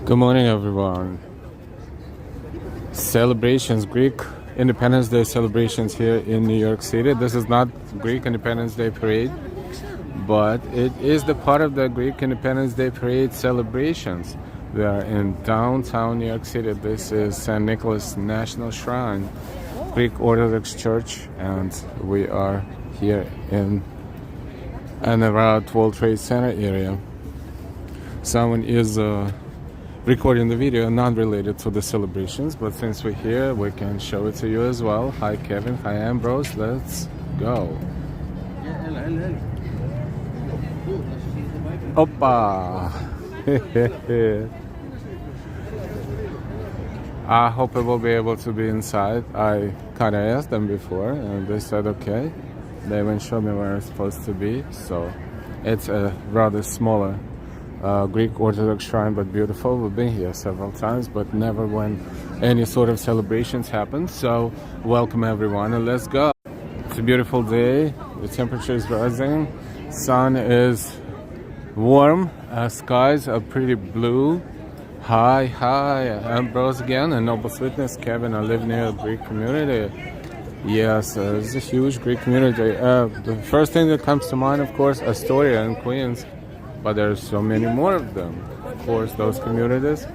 Good morning, everyone. Celebrations, Greek Independence Day celebrations here in New York City. This is not Greek Independence Day parade, but it is the part of the Greek Independence Day parade celebrations. We are in downtown New York City. This is St. Nicholas National Shrine, Greek Orthodox Church, and we are here in and around World Trade Center area. Someone is recording the video not related to the celebrations, but since we're here we can show it to you as well. Hi Kevin, hi Ambrose, let's go. Oppa. I hope I will be able to be inside. I kinda asked them before and they said okay. They even showed me where I'm supposed to be, so it's a rather smaller Greek Orthodox shrine, but beautiful. We've been here several times, but never when any sort of celebrations happen. So welcome everyone and let's go. It's a beautiful day. The temperature is rising. Sun is warm. Skies are pretty blue. Hi, Ambrose again, a noble witness. Kevin, I live near a Greek community. Yes, it's a huge Greek community. The first thing that comes to mind, of course, Astoria and Queens. But there's so many more of them. Of course, those communities.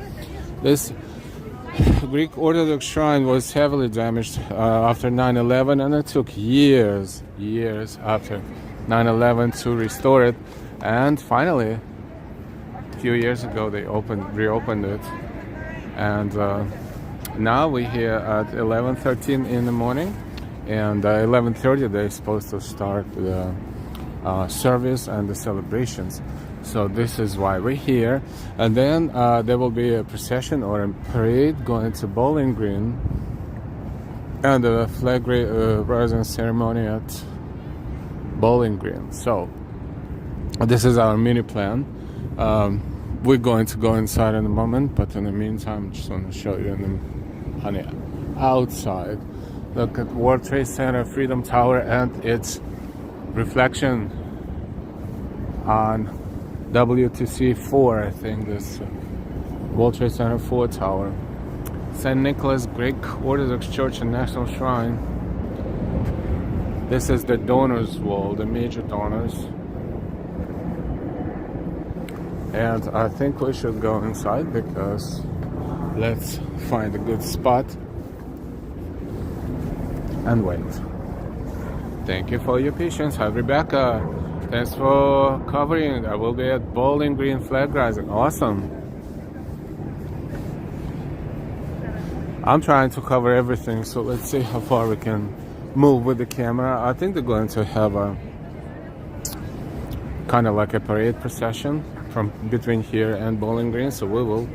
This Greek Orthodox shrine was heavily damaged after 9/11, and it took years after 9/11 to restore it. And finally, a few years ago, they reopened it. And now we're here at 11:13 in the morning, and 11:30 they're supposed to start the service and the celebrations. So this is why we're here. And then there will be a procession or a parade going to Bowling Green and a flag raising ceremony at Bowling Green. So this is our mini plan. We're going to go inside in a moment, but in the meantime I just want to show you on the outside. Look at World Trade Center, Freedom Tower, and its reflection on WTC 4, I think, this World Trade Center 4 tower. St. Nicholas Greek Orthodox Church and National Shrine. This is the donors wall, the major donors. And I think we should go inside because let's find a good spot and wait. Thank you for your patience. Hi Rebecca. Thanks for covering. I will be at Bowling Green flag rising. Awesome. I'm trying to cover everything, so let's see how far we can move with the camera. I think they're going to have a kind of like a parade procession from between here and Bowling Green, so we will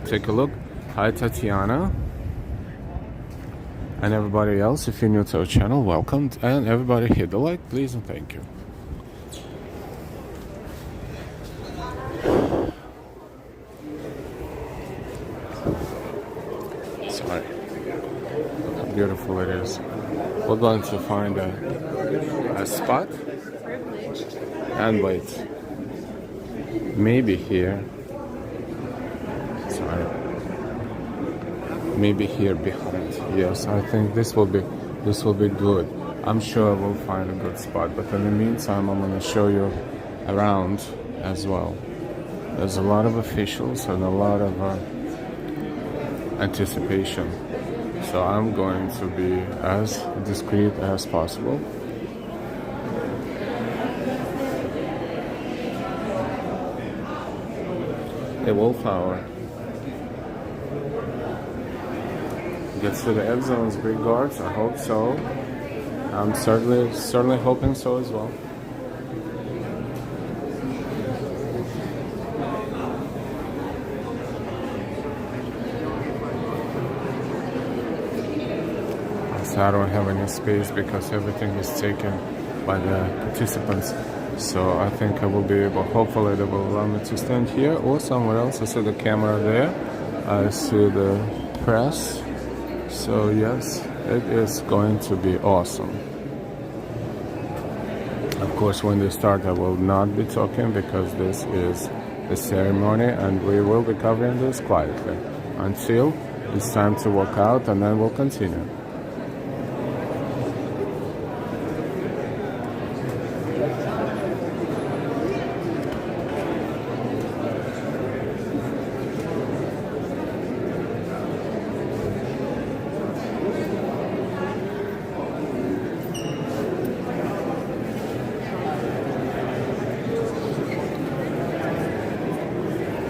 take a look. Hi Tatiana. And everybody else, if you're new to our channel, welcome. And everybody hit the like, please, and thank you. Sorry. Look how beautiful it is. We're going to find a spot and wait. Maybe here. Sorry. Maybe here behind. Yes, I think this will be good. I'm sure we'll find a good spot. But in the meantime, I'm going to show you around as well. There's a lot of officials and a lot of anticipation. So I'm going to be as discreet as possible. A wallflower gets to the end zones, Greek guards. I hope so. I'm certainly hoping so as well. I don't have any space because everything is taken by the participants. So I think I will be able, hopefully they will allow me to stand here or somewhere else. I see the camera there. I see the press. So yes, it is going to be awesome. Of course, when they start, I will not be talking because this is a ceremony and we will be covering this quietly until it's time to walk out, and then we'll continue.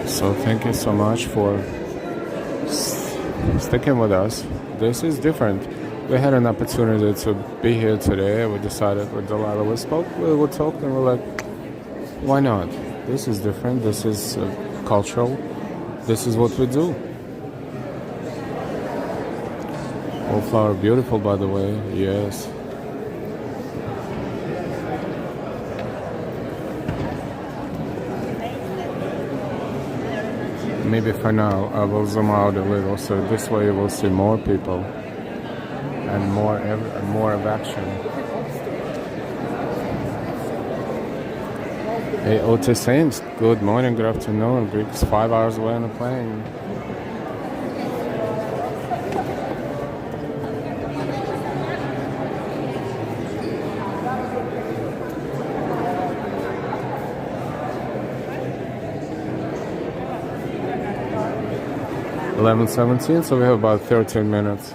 So thank you so much for sticking with us. This is different. We had an opportunity to be here today. We decided with Delilah, we talked and we're like, why not? This is different. This is cultural. This is what we do. Wallflower, beautiful by the way. Yes. Maybe for now I will zoom out a little, so this way you will see more people and more of action. Hey, Otis Saints, good morning, good afternoon. Greeks 5 hours away on a plane. (11:17), so we have about 13 minutes.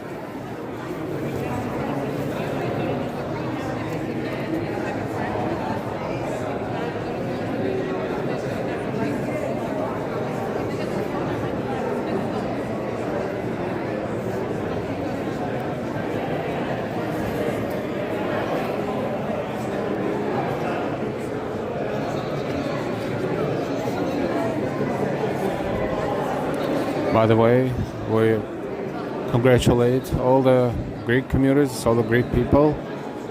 By the way, we congratulate all the Greek communities, all the Greek people,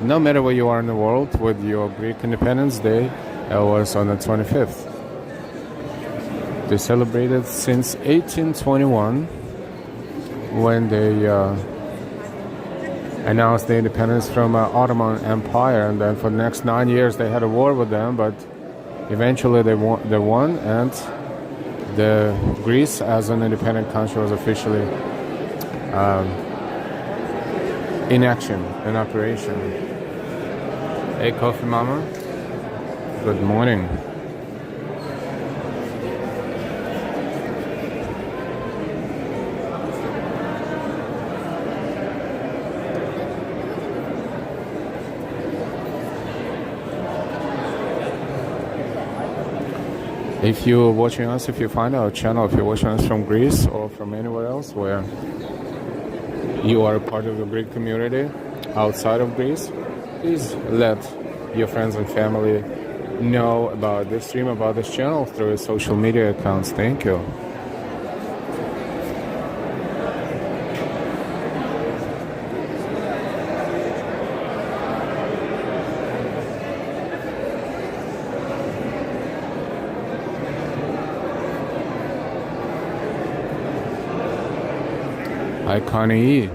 no matter where you are in the world, with your Greek Independence Day. It was on the 25th. They celebrated since 1821 when they announced the independence from Ottoman Empire, and then for the next 9 years they had a war with them, but eventually they won, and the Greece as an independent country was officially in action, in operation. Hey, Coffee Mama. Good morning. If you're watching us, if you find our channel, if you're watching us from Greece or from anywhere else where you are a part of the Greek community outside of Greece, please let your friends and family know about this stream, about this channel through your social media accounts. Thank you. Hi, Connie.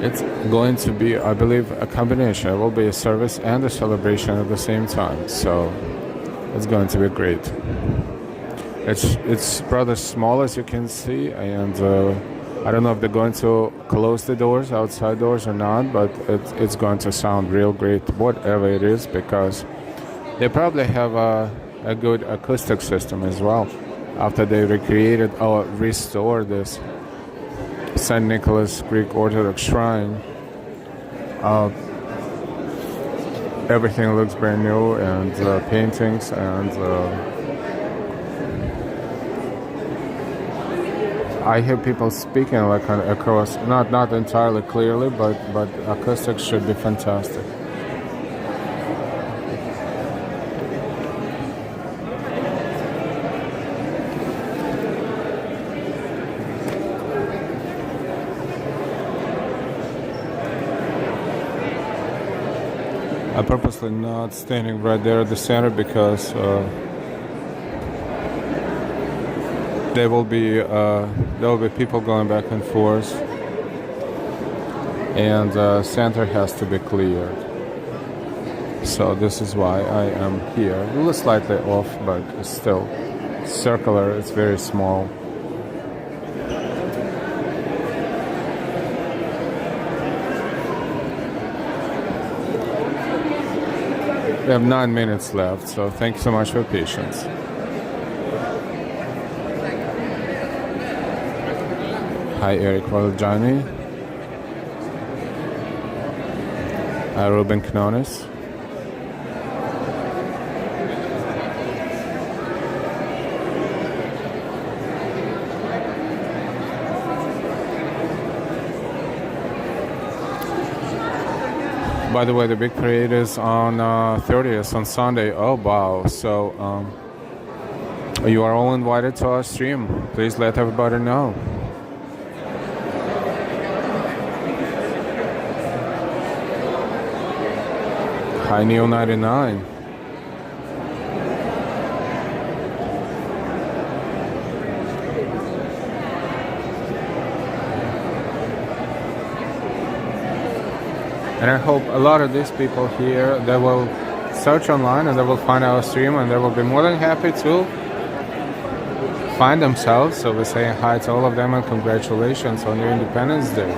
It's going to be, I believe, a combination. It will be a service and a celebration at the same time. So it's going to be great. It's rather small, as you can see, and I don't know if they're going to close the doors, outside doors or not, but it's going to sound real great, whatever it is, because they probably have a good acoustic system as well. After they recreated or restored this St. Nicholas Greek Orthodox shrine, everything looks brand new, and paintings, and I hear people speaking like across, not entirely clearly, but acoustics should be fantastic. I'm purposely not standing right there at the center because there will be people going back and forth. and the center has to be cleared. So this is why I am here. A little slightly off, but it's still circular. It's very small. We have 9 minutes left, so thank you so much for your patience. Hi, Eric Volajani. Hi, Ruben Knonis. By the way, the big parade is on 30th, on Sunday. Oh, wow. So, you are all invited to our stream. Please let everybody know. Hi, Neo99. And I hope a lot of these people here, they will search online and they will find our stream and they will be more than happy to find themselves. So we're saying hi to all of them and congratulations on your Independence Day.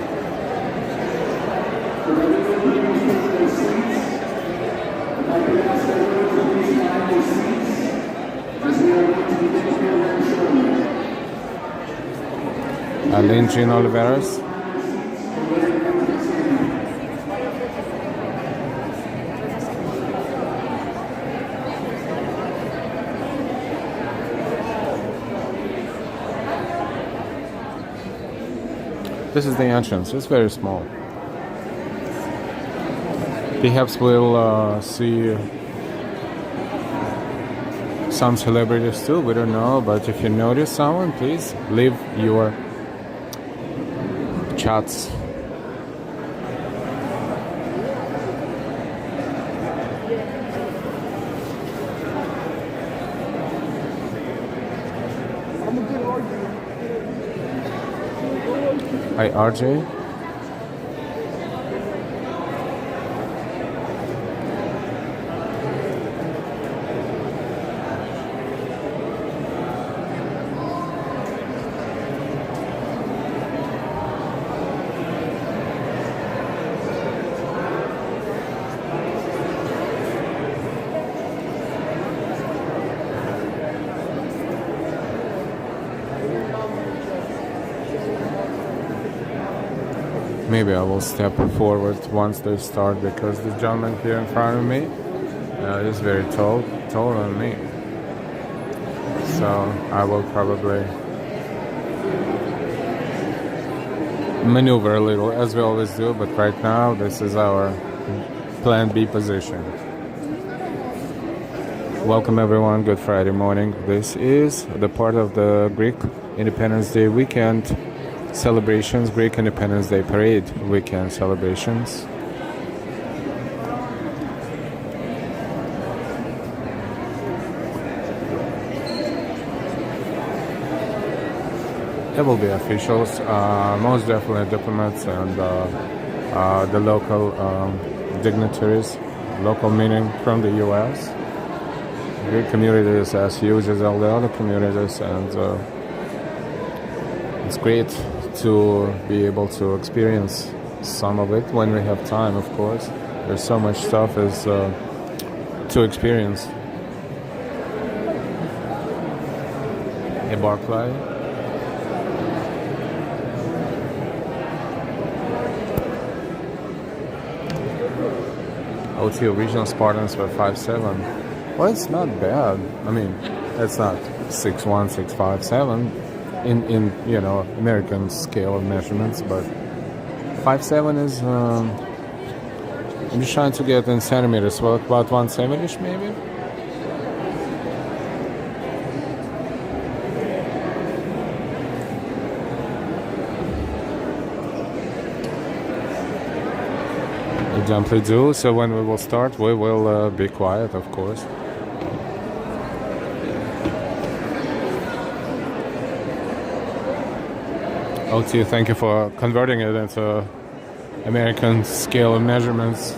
Aline Jean Oliveras. This is the entrance. It's very small. Perhaps we'll see some celebrities too. We don't know, but if you notice someone, please leave your chats. Hi, RJ. Maybe I will step forward once they start because the gentleman here in front of me is very taller than me. So I will probably maneuver a little as we always do, but right now this is our plan B position. Welcome everyone, good Friday morning. This is the part of the Greek Independence Day weekend celebrations, Greek Independence Day Parade weekend celebrations. There will be officials, most definitely diplomats and the local dignitaries, local meaning from the US. Greek community is as huge as all the other communities, and it's great to be able to experience some of it when we have time, of course. There's so much stuff to experience. A Barclay. OT original Spartans were 5'7". Well, it's not bad. I mean, it's not 6'1", 6'5", 7". In you know, American scale of measurements, but 5'7" is I'm just trying to get in centimeters, well, about 170ish maybe. Gently do. So when we will start, we will be quiet, of course. OT, thank you for converting it into American scale of measurements.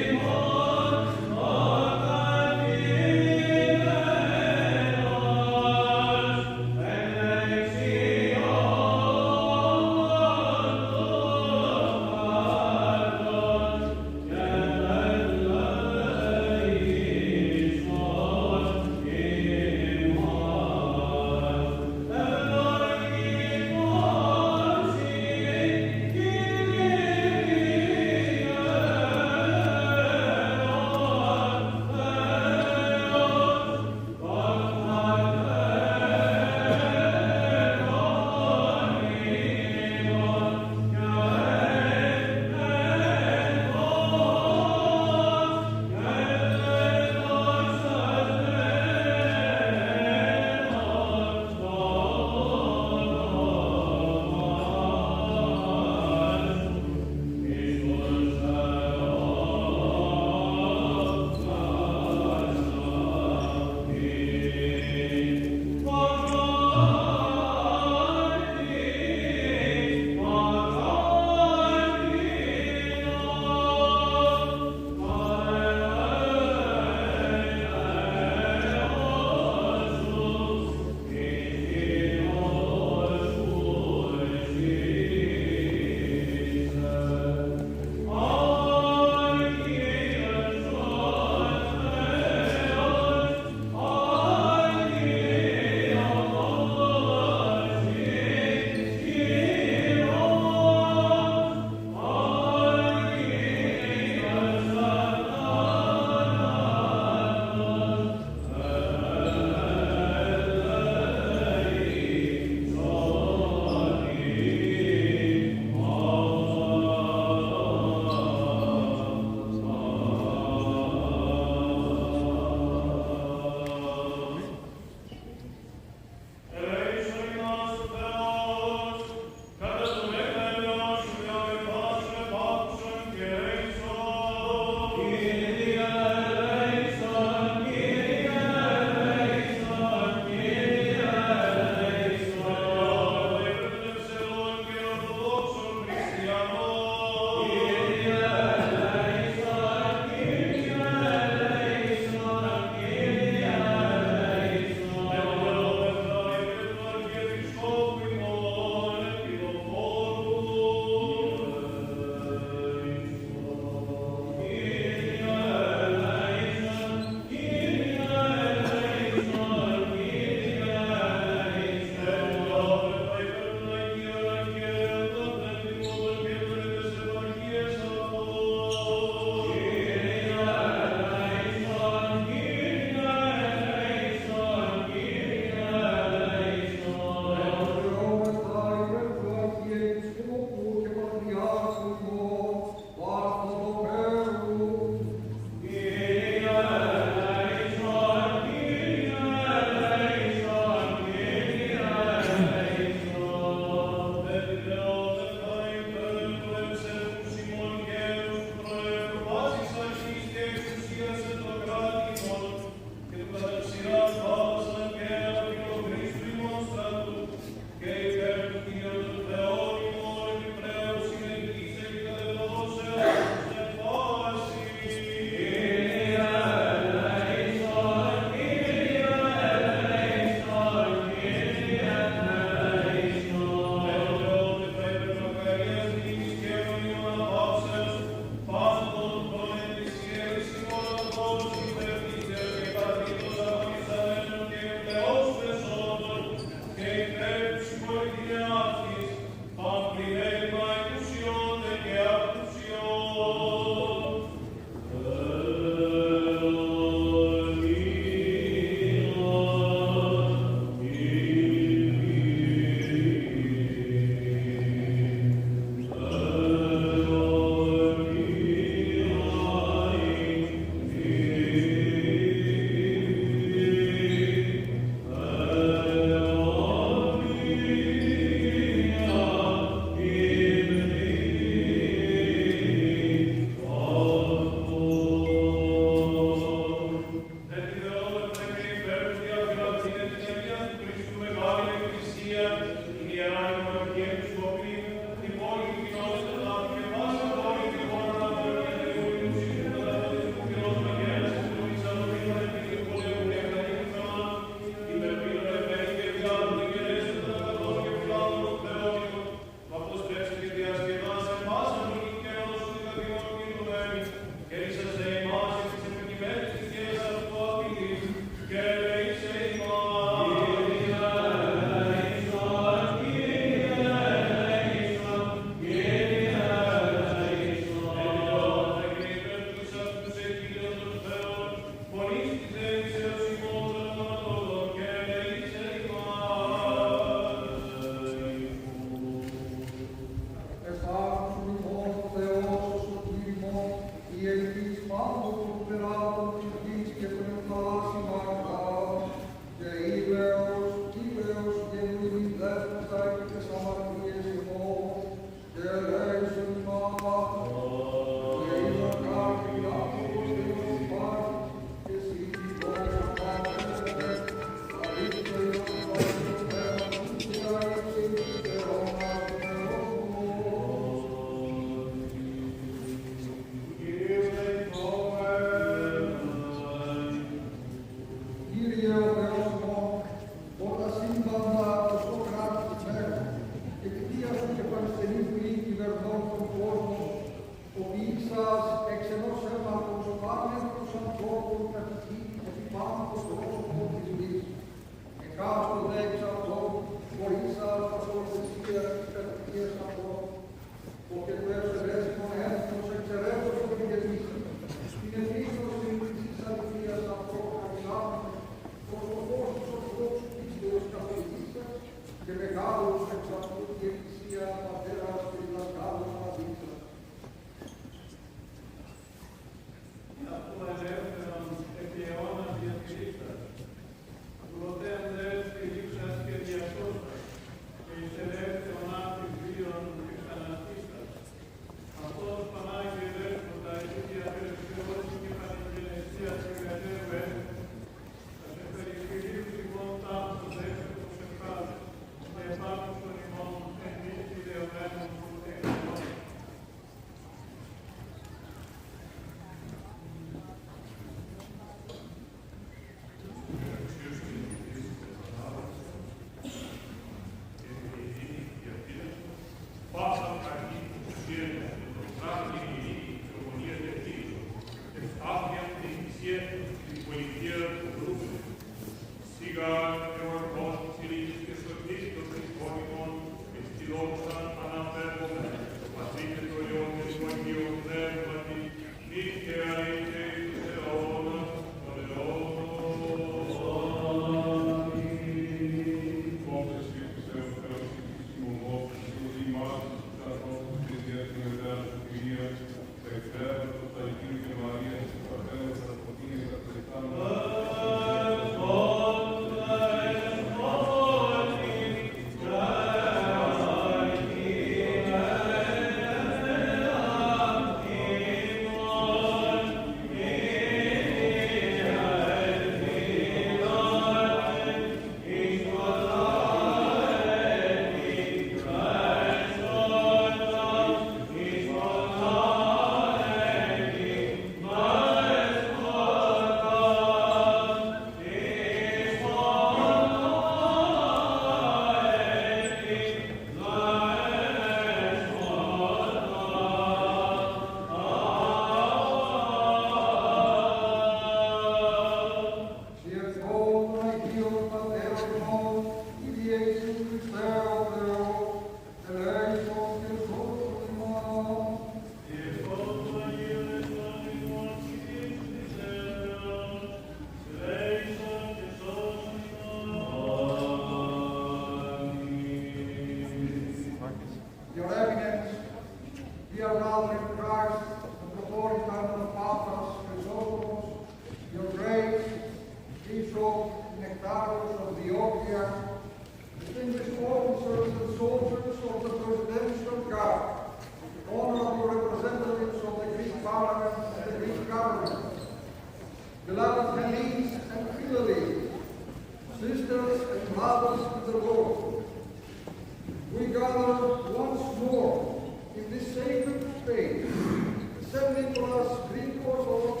us Greek Orthodox,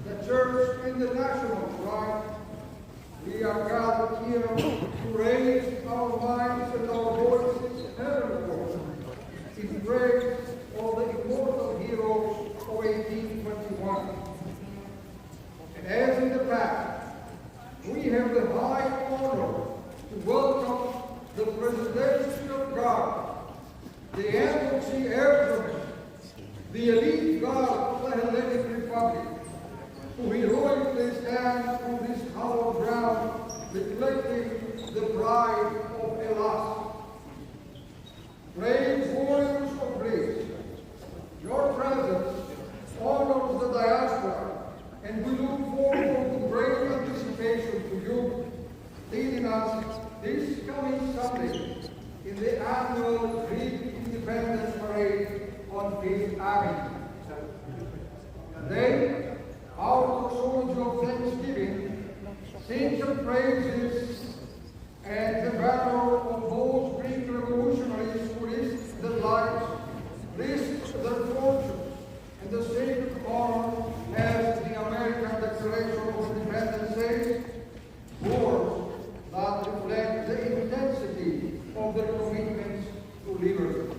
the Church International Shrine, we are gathered here to raise our minds and our voices heavenward in praise of the immortal heroes of 1821. And as in the past, we have the high honor to welcome the Presidential Guard, the Embassy Aircraft, the elite guard of the Hellenic Republic, who heroically stand on this hallowed ground, reflecting the pride of Hellas. Brave warriors of Greece, your presence honors the diaspora, and we look forward to great anticipation to you, leading us this coming Sunday in the annual Greek Independence Parade on Fifth Avenue. Today, our Doxology of Thanksgiving sings and praises and the valor of those Greek revolutionaries who risked their lives, risked their fortunes, and the sacred honor, as the American Declaration of Independence says, wars that reflect the intensity of their commitments to liberty.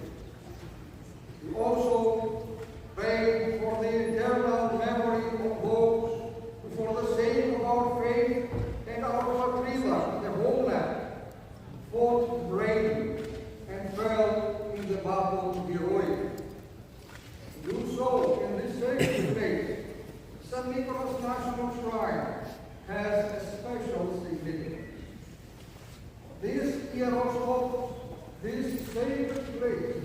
We also pray for the eternal memory of those who, for the sake of our faith and our patria, the homeland, fought bravely and fell in the battle heroic. Do so in this sacred place. St. Nicholas National Shrine has a special significance. This Eortasmos, this sacred place,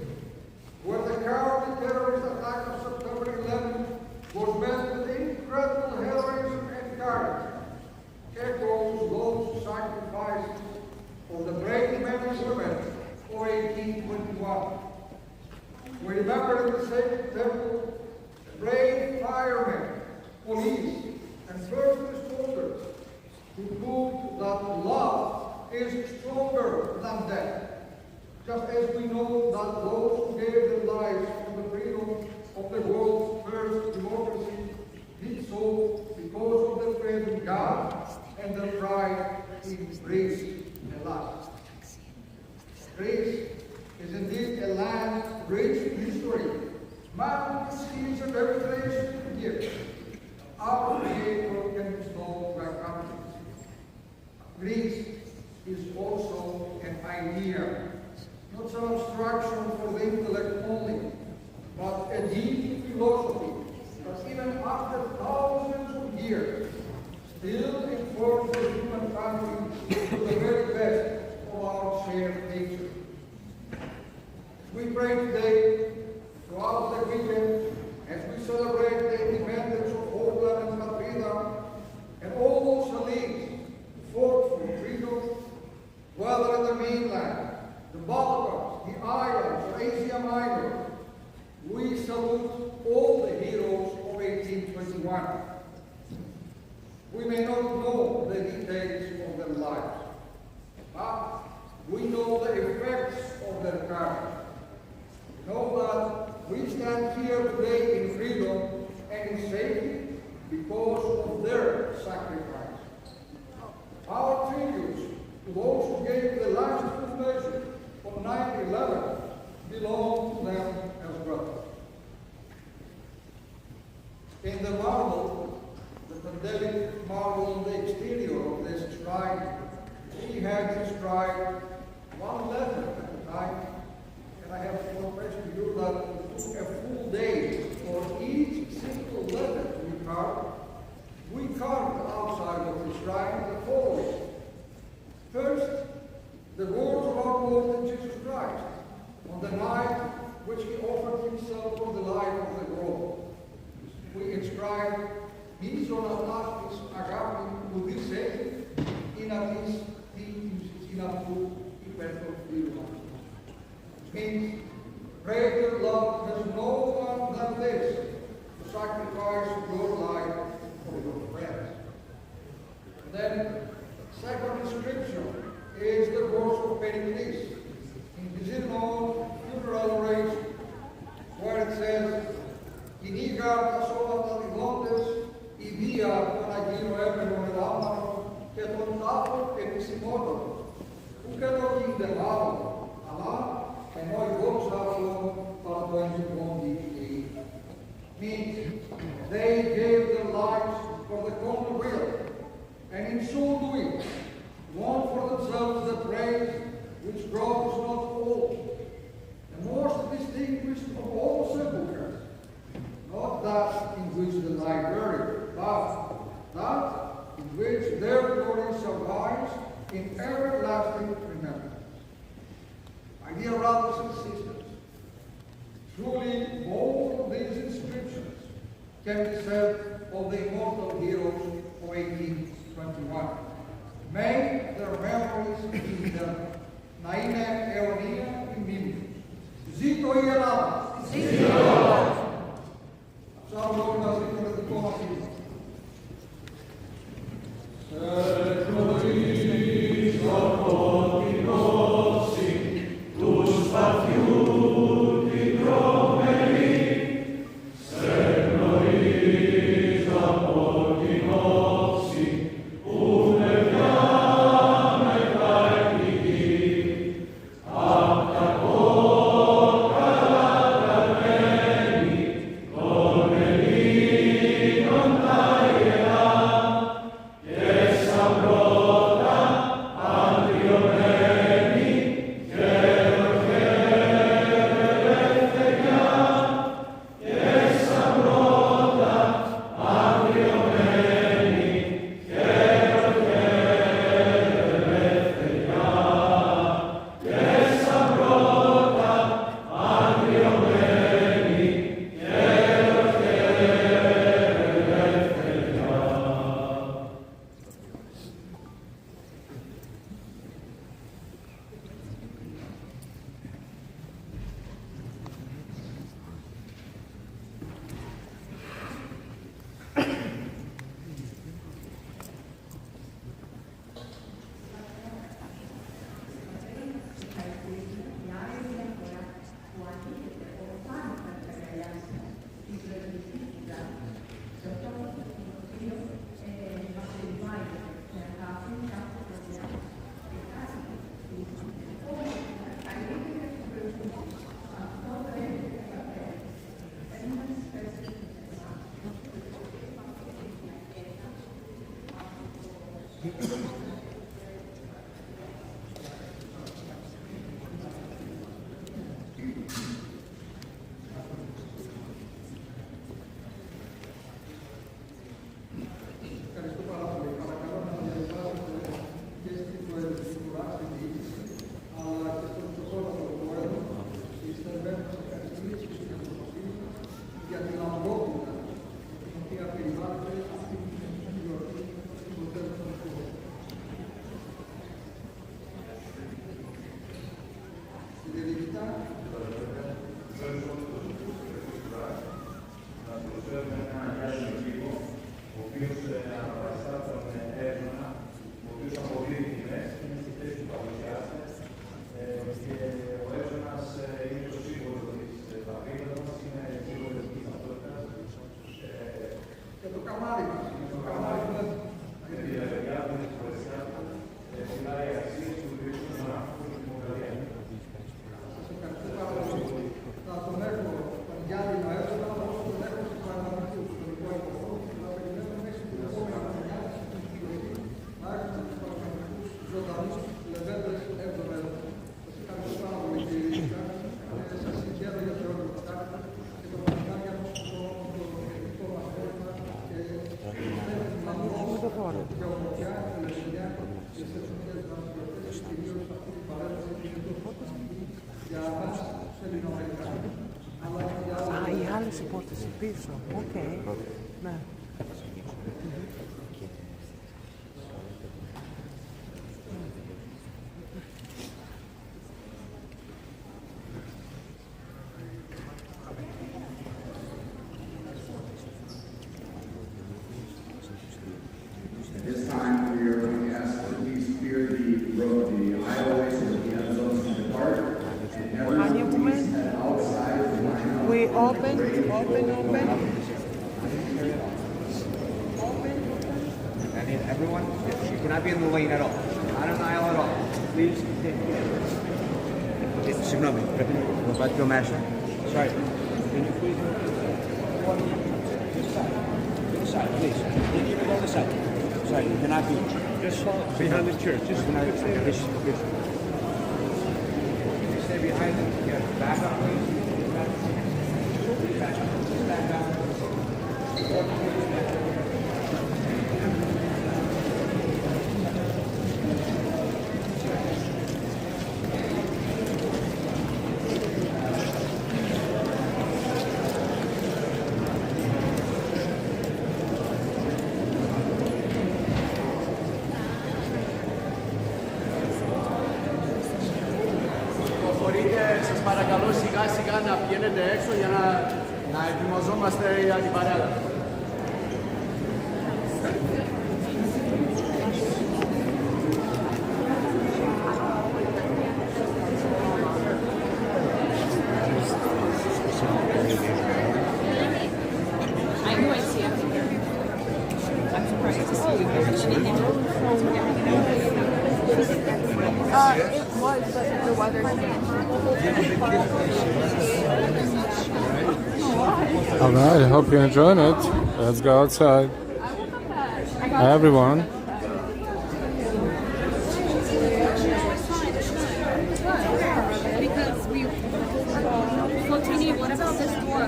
where the cowardly terrorist attack of September 11 was met with incredible heroism and courage, echoes those sacrifices of the brave men and women of 1821. We remember in the sacred temple brave firemen, police, and first responders who proved that love is stronger than death. Just as we know that those who gave their lives for the freedom of the world's first democracy did so because of their faith in God and their pride in Greece and life. Greece is indeed a land rich in history, marked with seas and heritage and gifts. Our Creator can bestow to our countries. Greece is also an idea, not some abstraction for the intellect only, but a deep philosophy that even after thousands of years still informs the human family to the very best of our shared nature. We pray today, throughout the weekend, as we celebrate the independence of Homeland and Patria, and all those elites who fought for freedom, whether in the mainland, the Balkans, the islands, or Asia Minor, we salute all the heroes of 1821. We may not know the details of their lives, but we know the effects of their courage. We know that we stand here today in freedom and in safety because of their sacrifice. Our tributes to those who gave the last full measure of 9/11 belong to them as well. In the marble, the pandemic marble on the exterior of this shrine, we had inscribed one letter at a time, and I have to confess to you that it took a full day for each single letter to be carved. We carved outside of the shrine the following. First, the words of our Lord Jesus Christ on the night which he offered himself for the life of the world. We inscribed Ison Atastis Agapi Udise in Atis in Atu Iperton Vilma. Which means greater love has no one than this to sacrifice your life for your friends. And then, second inscription is the verse of Pericles in his known funeral oration, where it says, "Kiniga Εκκλησία των Αγίων Έμενων Ελλάμανων και των τάφων επισημότων, που και το γίνονται μάλλον, αλλά ενώ η δόξα αυτών παρά το εγγυκόντι ή. Means they gave their lives for the common will, and in so doing, won for themselves the praise which grows not old, the most distinguished of all sepulchres, not that in which they lie buried, but that in which their glory survives in everlasting remembrance. My dear brothers and sisters, truly all of these inscriptions can be said of the immortal heroes of 1821. May their memories be eternal. Να είναι αιωνία η μνήμη τους. Ζήτω η Ελλάδα! Ζήτω η Ελλάδα! Ψάχνω όλοι να ζήτω το δικό μας ήλιο. Σε γνωρίζω από την όψη του σπαθιού την τρομερή. Σε γνωρίζω από την όψη που με πιάνε τα εκκληγή. Απ' τα κόκκαλα γραμμένη των Ελλήνων τα ιερά και σαν πρώτα αντριωμένη και ελευθεριά και σαν πρώτα αντριωμένη και ελευθεριά και σαν πρώτα αντριωμένη και Ευχαριστώ πάρα πολύ. Παρακαλώ να διαβάσετε και στην προεδρικουρά στην διοίκηση, αλλά και στον πρωτοκόλλο του Πρόεδρου, στις θερμένες ευχαριστίες και στην εμπιστοσύνη για την αμορφότητα την οποία περιβάλλεται αυτή η γιορτή του τέλους των χρόνων. Στη διαδικτά, να προσφέρουμε έναν αγιάζιο τύπο, ο οποίος αναπαριστά τον Έλληνα, ο οποίος αποδίδει τιμές, είναι στη θέση του παρουσιάστε και ο Έλληνας είναι το σύμβολο της πατρίδας μας, είναι σύμβολο της ταυτότητας. και το καμάρι μας, το καμάρι μας. Με τη λαβεριά του, με τη φορεσιά του, φυλάει αξίες του βρίσκουν στον άνθρωπο και τη δημοκρατία. Σας ευχαριστώ πάρα πολύ. Θα τον έχω τον Γιάννη Νοέβολα, όσο τον έχω στους παραδείγματος του ιστορικό υποχώρου, θα περιμένω μέχρι την επόμενη χρονιά στην εκδηλωτή να έχουμε τους παραδείγματους ζωντανούς λεβέντες εβδομάδες. Σας ευχαριστώ πάρα πολύ κύριε Δίκτα. Σας συγχαίρω για το έργο που κάνετε και το μακάρια μας στο ελληνικό μας θέμα και να δώσουμε για ομορφιά, ελευθεριά και σε εθνικές μας γιορτές, κυρίως αυτή την παρέλαση που είναι τόσο σημαντική για μας τους Ελληνοαμερικανούς. Οι άλλες υπόθεσεις πίσω. Οκ. Ναι. At this time, we are going to ask that please clear the road, the aisleways, so that the other those can depart. And everyone please head outside of the line. We open. Open. And everyone, you cannot be in the lane at all. Not an aisle at all. Please. Signo me. No patio masha. Sorry. Can you please move to the side, please. Can you go to the side? Sorry, you cannot be. Just behind the church. Just Stay behind them. Yeah, back up, please. Back up. Παρακαλώ σιγά σιγά να βγαίνετε έξω για να ετοιμαζόμαστε για την παρέλαση. It was, but the weather changed. All right, I hope you're enjoying it. Let's go outside. Everyone. Because we Flotini, what about this door?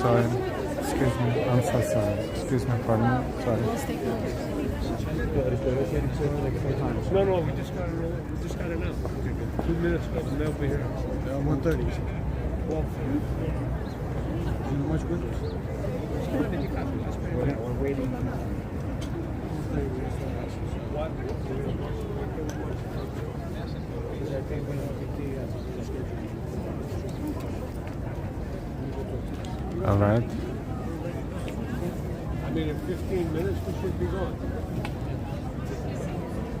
Sorry. Excuse me. I'm so sorry. Excuse me, pardon me. Sorry. No, we just got it now. 2 minutes ago, and they'll be here. 1:30. Well, much good. We're waiting. All right. I mean, in 15 minutes, we should be gone.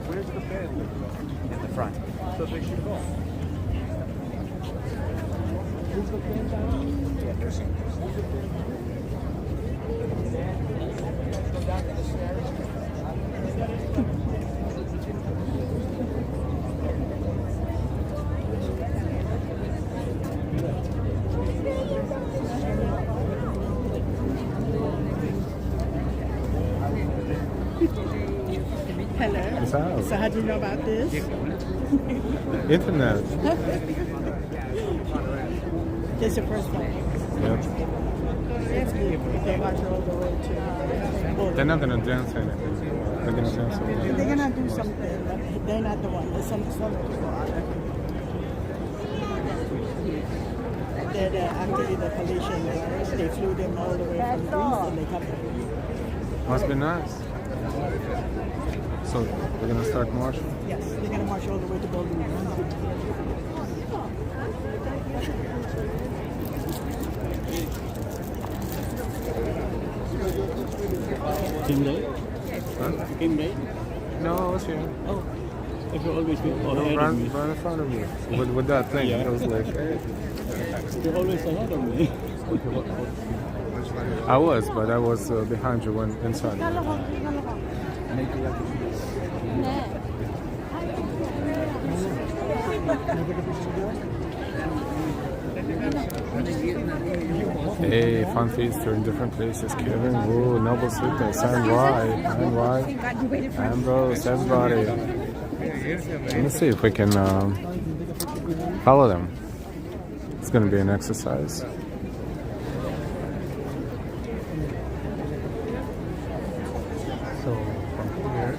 Where's the band? In the front. So they should go. Who's the band down? Yeah, they're singers. Go down to the stairs. Hello. What's So how do you know about this? Internet. This is the first one. Yep. It's good. They watch all the way to. They're not gonna dance anything. They're gonna dance something. They're gonna do something. They're not the one. There's some people are. They're actually the collision. They flew them all the way from Greece and they come to. Must be nice. So we're gonna start marching. Yes, they're gonna march all the way to Bowling Green. Came late? Huh? You came late? No, I was here. Oh. If you're always been Right in front of you. With that thing. Yeah. I was like, hey. You're always ahead of me. I was, but I was behind you when inside. Hey, fun feast in different places. Kevin, Wu, Noble Sweetness, and Ambrose, everybody. Let me see if we can follow them. It's going to be an exercise. So from here,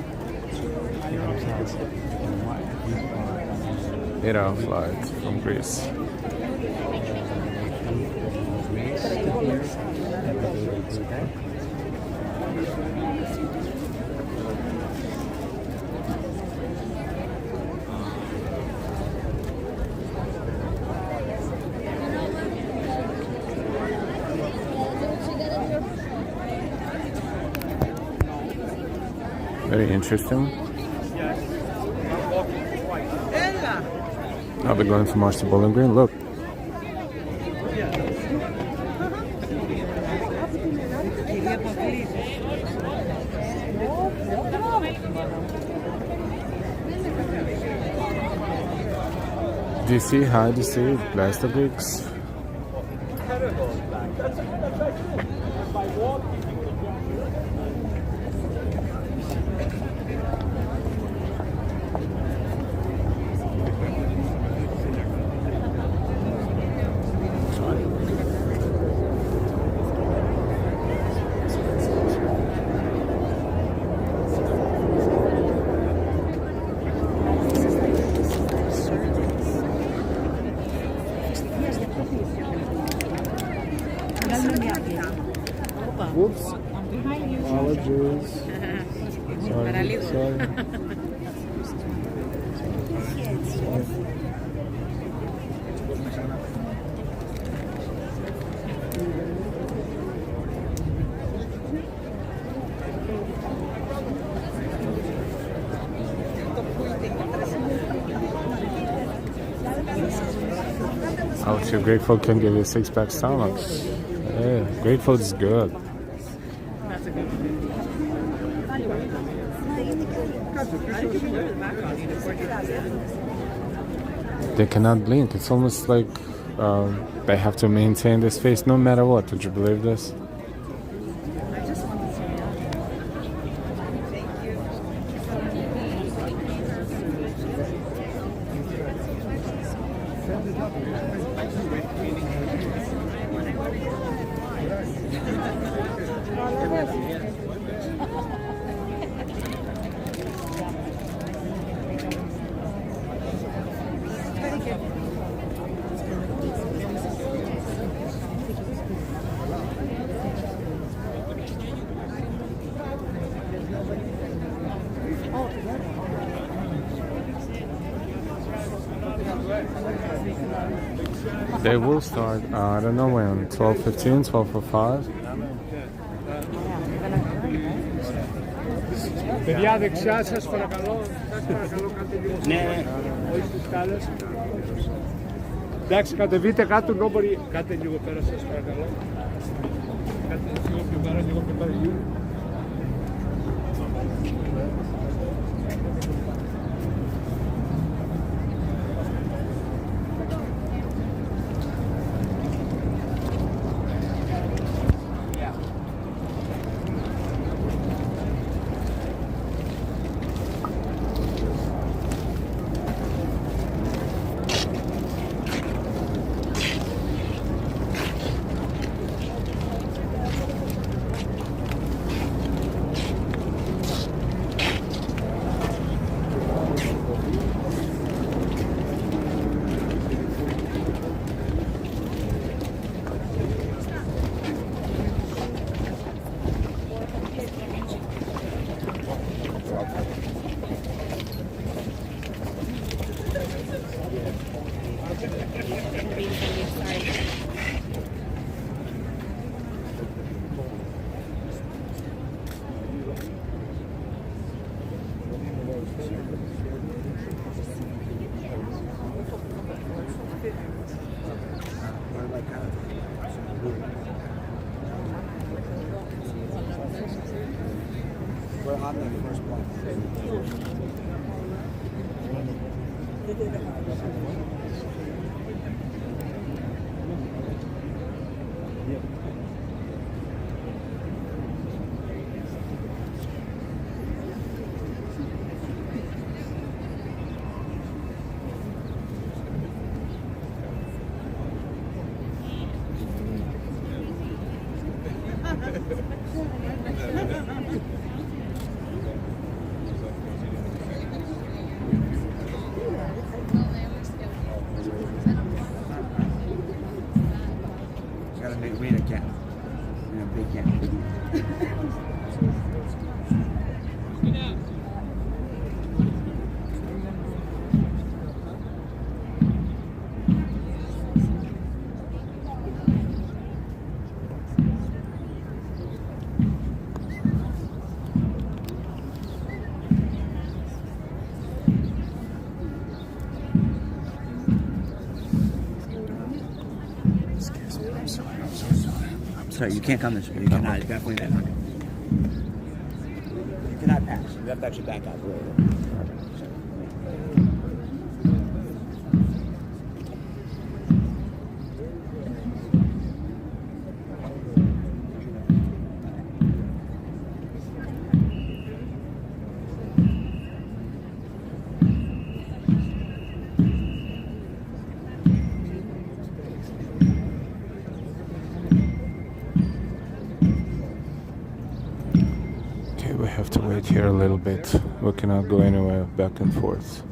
8-hour flight from Greece. Very interesting. Now we're going to march to Bowling Green. Look, see, hi to see, bless the Greeks. Whoops. Apologies. Sorry. Oh, if you're grateful, can give you a six-pack stomach. Yeah, great food is good. They cannot blink. It's almost like they have to maintain this face no matter what. Would you believe this? They will start, I don't know when, 12:15, 12:05. Παιδιά δεξιά σας παρακαλώ, κάντε λίγο όχι στις σκάλες. Εντάξει, κατεβείτε κάτω, νόμπορι, κάτε λίγο πέρα σας παρακαλώ. Κάτε λίγο πιο πέρα, λίγο πιο πέρα. We're on the first one. Got a big arena cat. And a big cat. Sorry, you can't come this way. You cannot. You definitely cannot. You cannot pass. You have to actually back out the road. Okay, we have to wait here a little bit. We cannot go anywhere back and forth.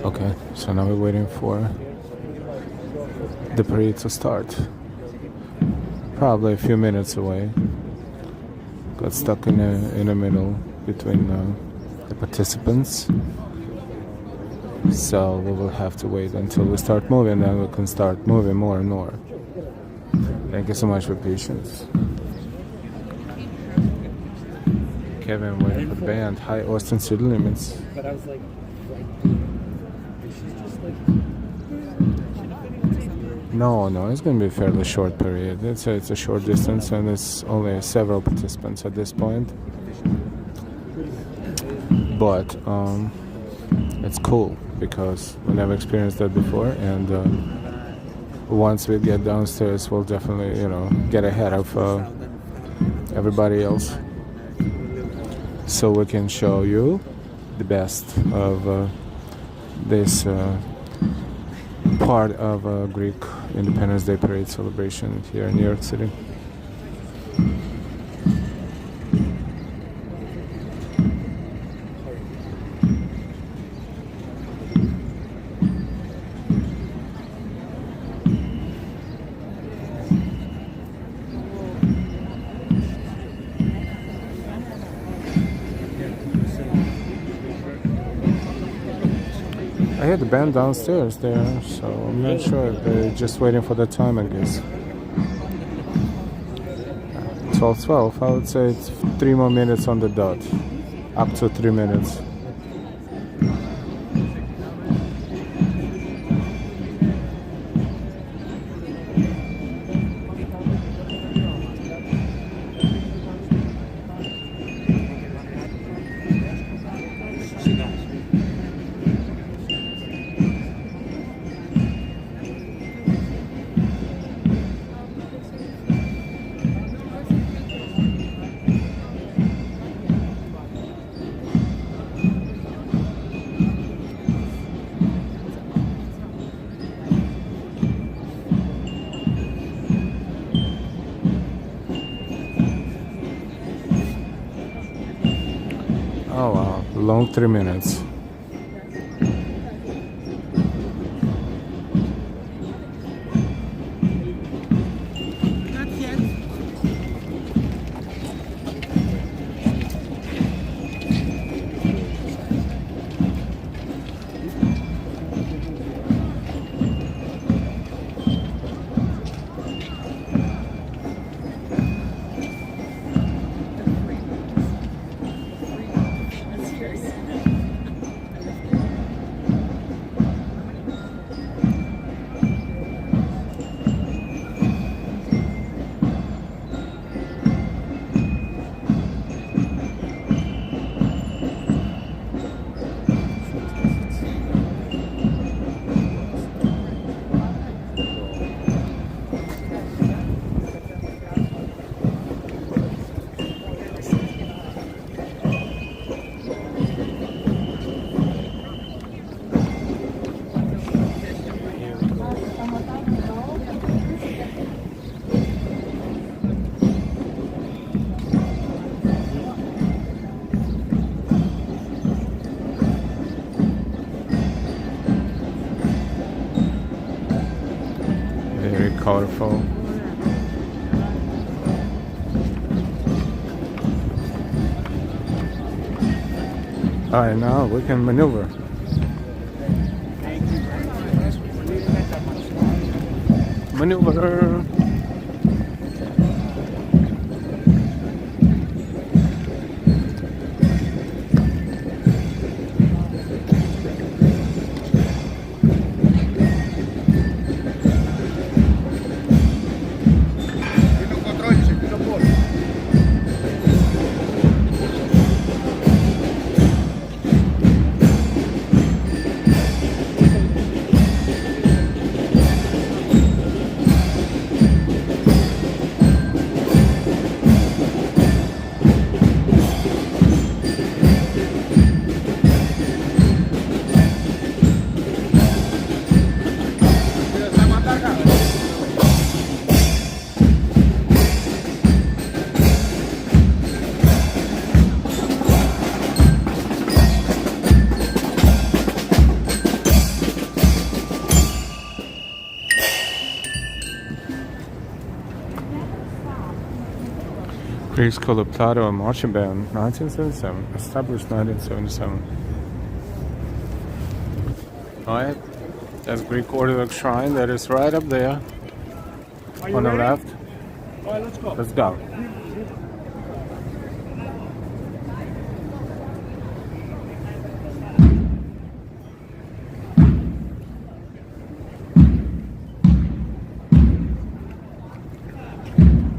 Okay, so now we're waiting for the parade to start. Probably a few minutes away. Got stuck in the middle between the participants. So we will have to wait until we start moving, then we can start moving more and more. Thank you so much for patience. Kevin waiting for the band. Hi, Austin City Limits. But I was like, No, it's going to be a fairly short period. It's a short distance, and there's only several participants at this point. But it's cool because we never experienced that before, and once we get downstairs, we'll definitely, get ahead of everybody else, so we can show you the best of this part of a Greek Independence Day parade celebration here in New York City. I hear the band downstairs there, so I'm not sure. They're just waiting for the time, I guess. 12:12. I would say it's 3 more minutes on the dot. Up to 3 minutes. Oh wow, long 3 minutes. That's curious. Colorful. Alright, now we can maneuver. Maneuver. Greek School of Plato Marching Band, 1977, established 1977. Alright, that's Greek Orthodox Shrine that is right up there on the left. Alright, let's go. Let's go.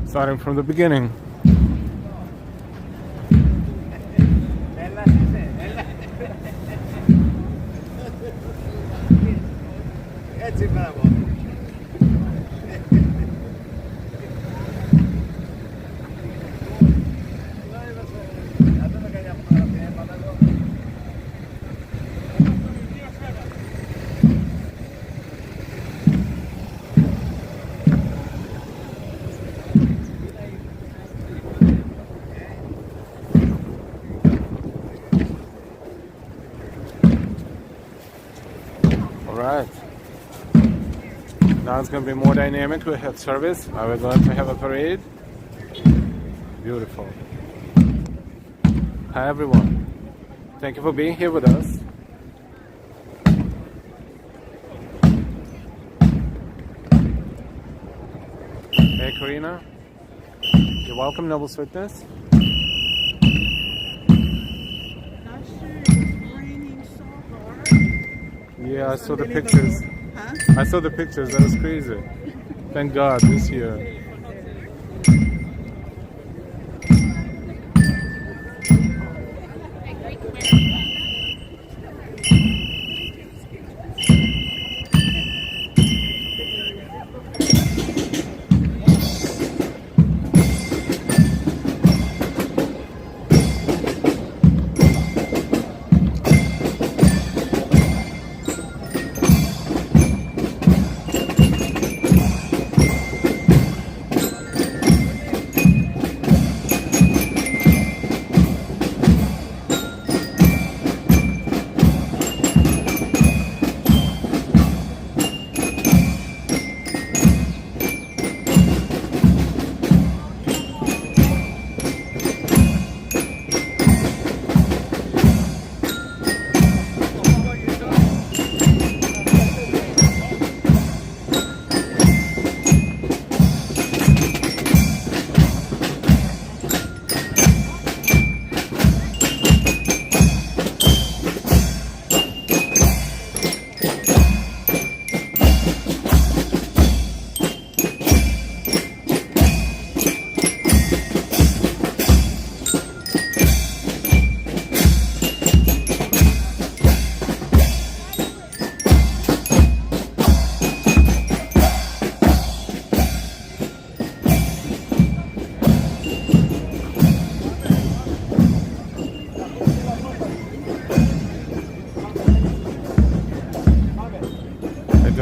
Starting from the beginning. Alright, now it's going to be more dynamic. We have service. Now we're going to have a parade. Beautiful. Hi everyone. Thank you for being here with us. Hey Karina. You're welcome, Noble Sweetness. Yeah, I saw the pictures. Huh? I saw the pictures. That was crazy. Thank God this year.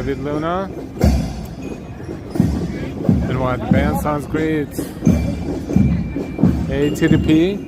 David Luna. And what? The band sounds great. ATDP.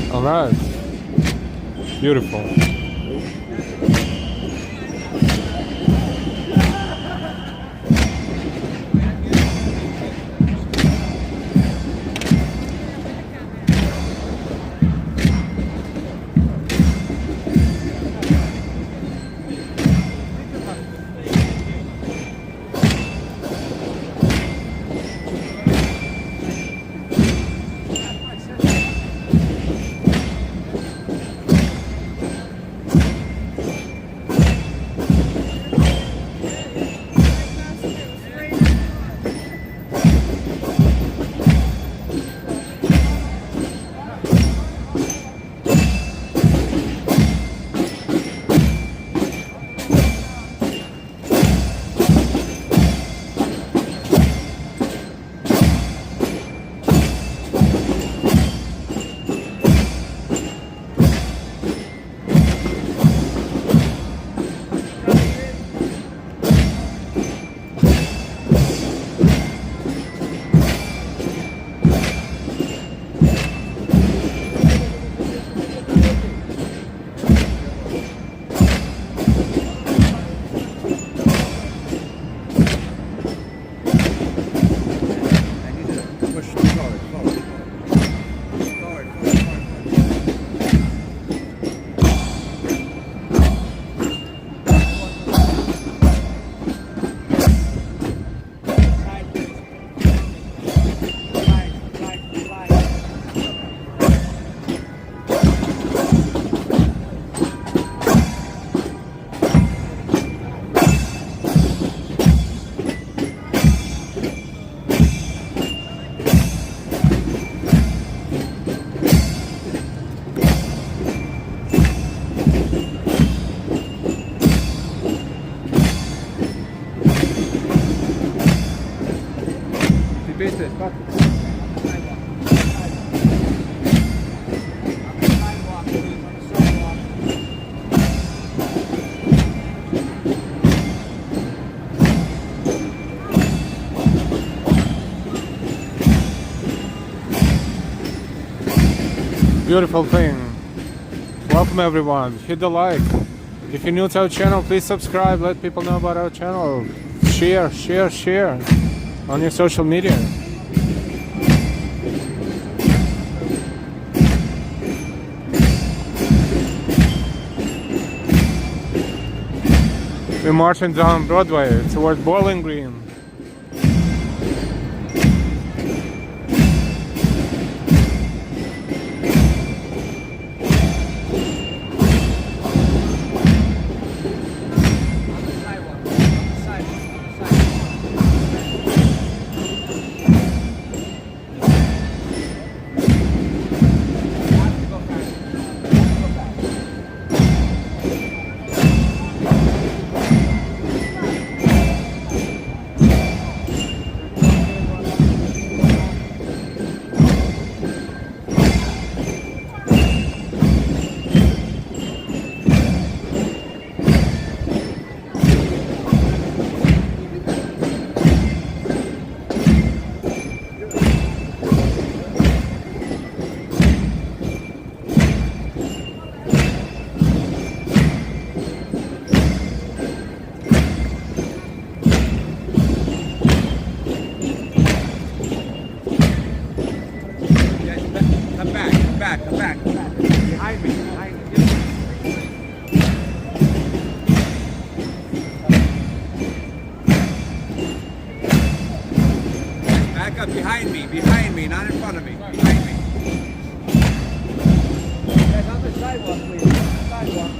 Alright, beautiful. Beautiful thing. Welcome everyone. Hit the like. If you're new to our channel, please subscribe. Let people know about our channel. Share on your social media. We're marching down Broadway towards Bowling Green. Behind me, not in front of me. Behind me. Guys, on the sidewalk, please. Sidewalk.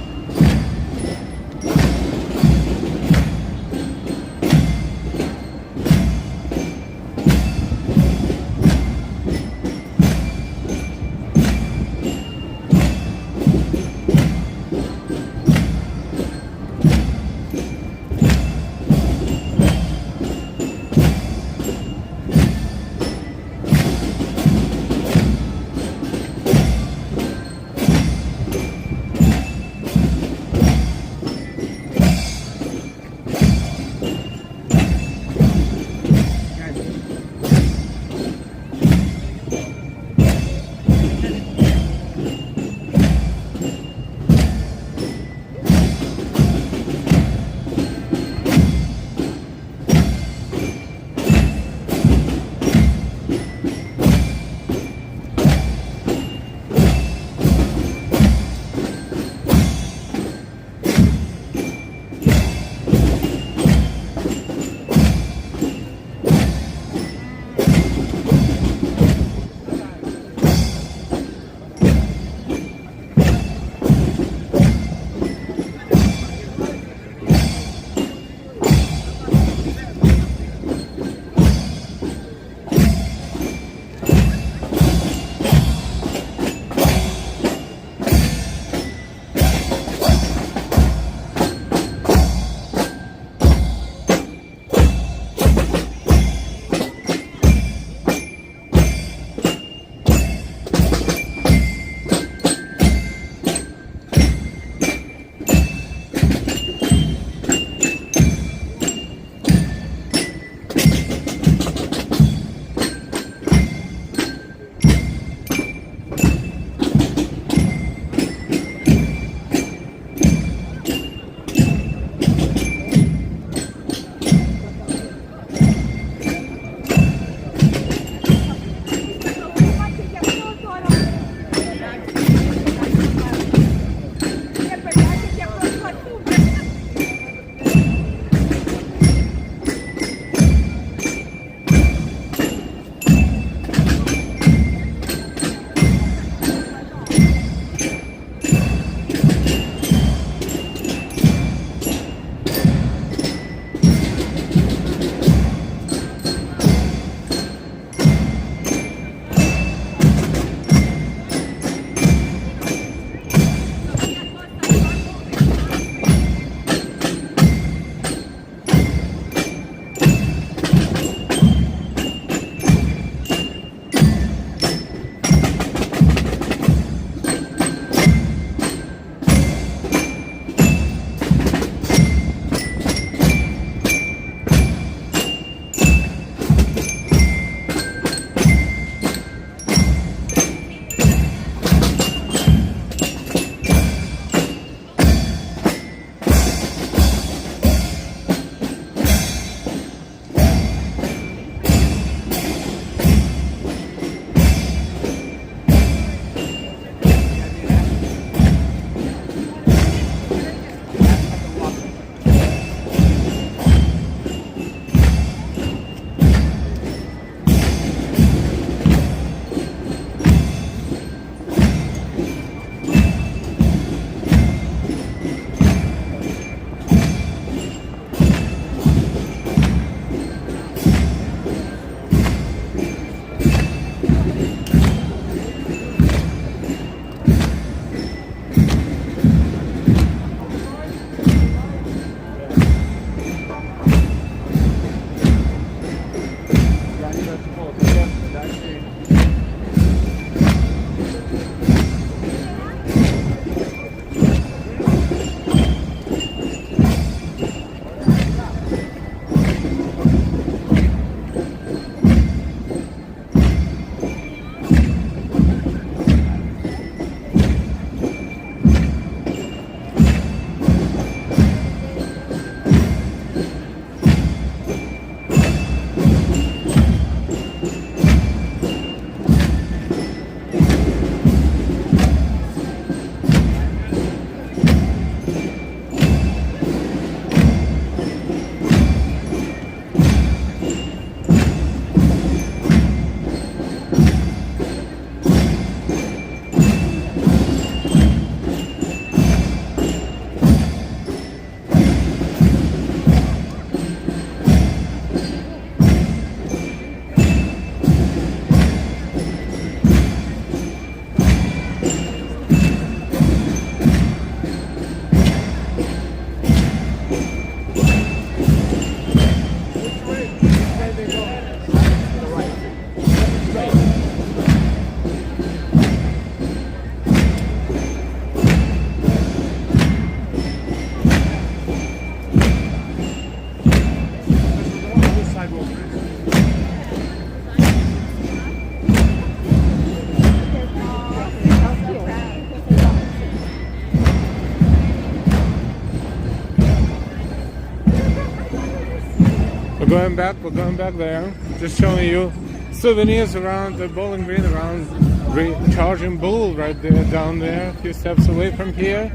going back. We're going back there. Just showing you souvenirs around the Bowling Green, around Recharging Bull right there, down there, a few steps away from here.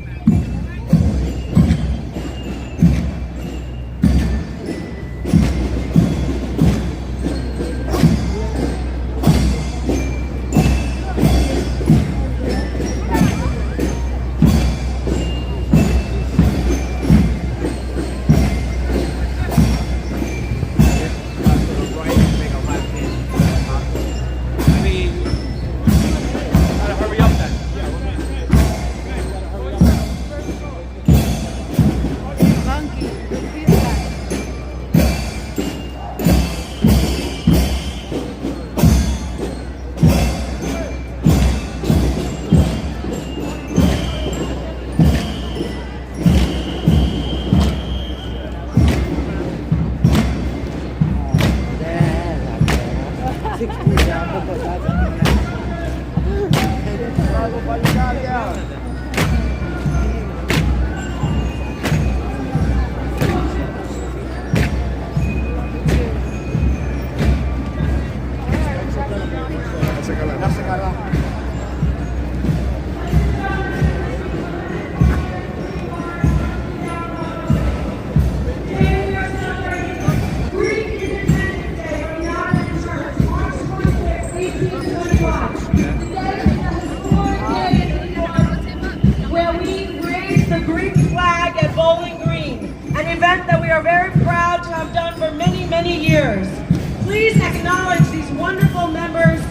Bowling Green, an event that we are very proud to have done for many, many years. Please acknowledge these wonderful members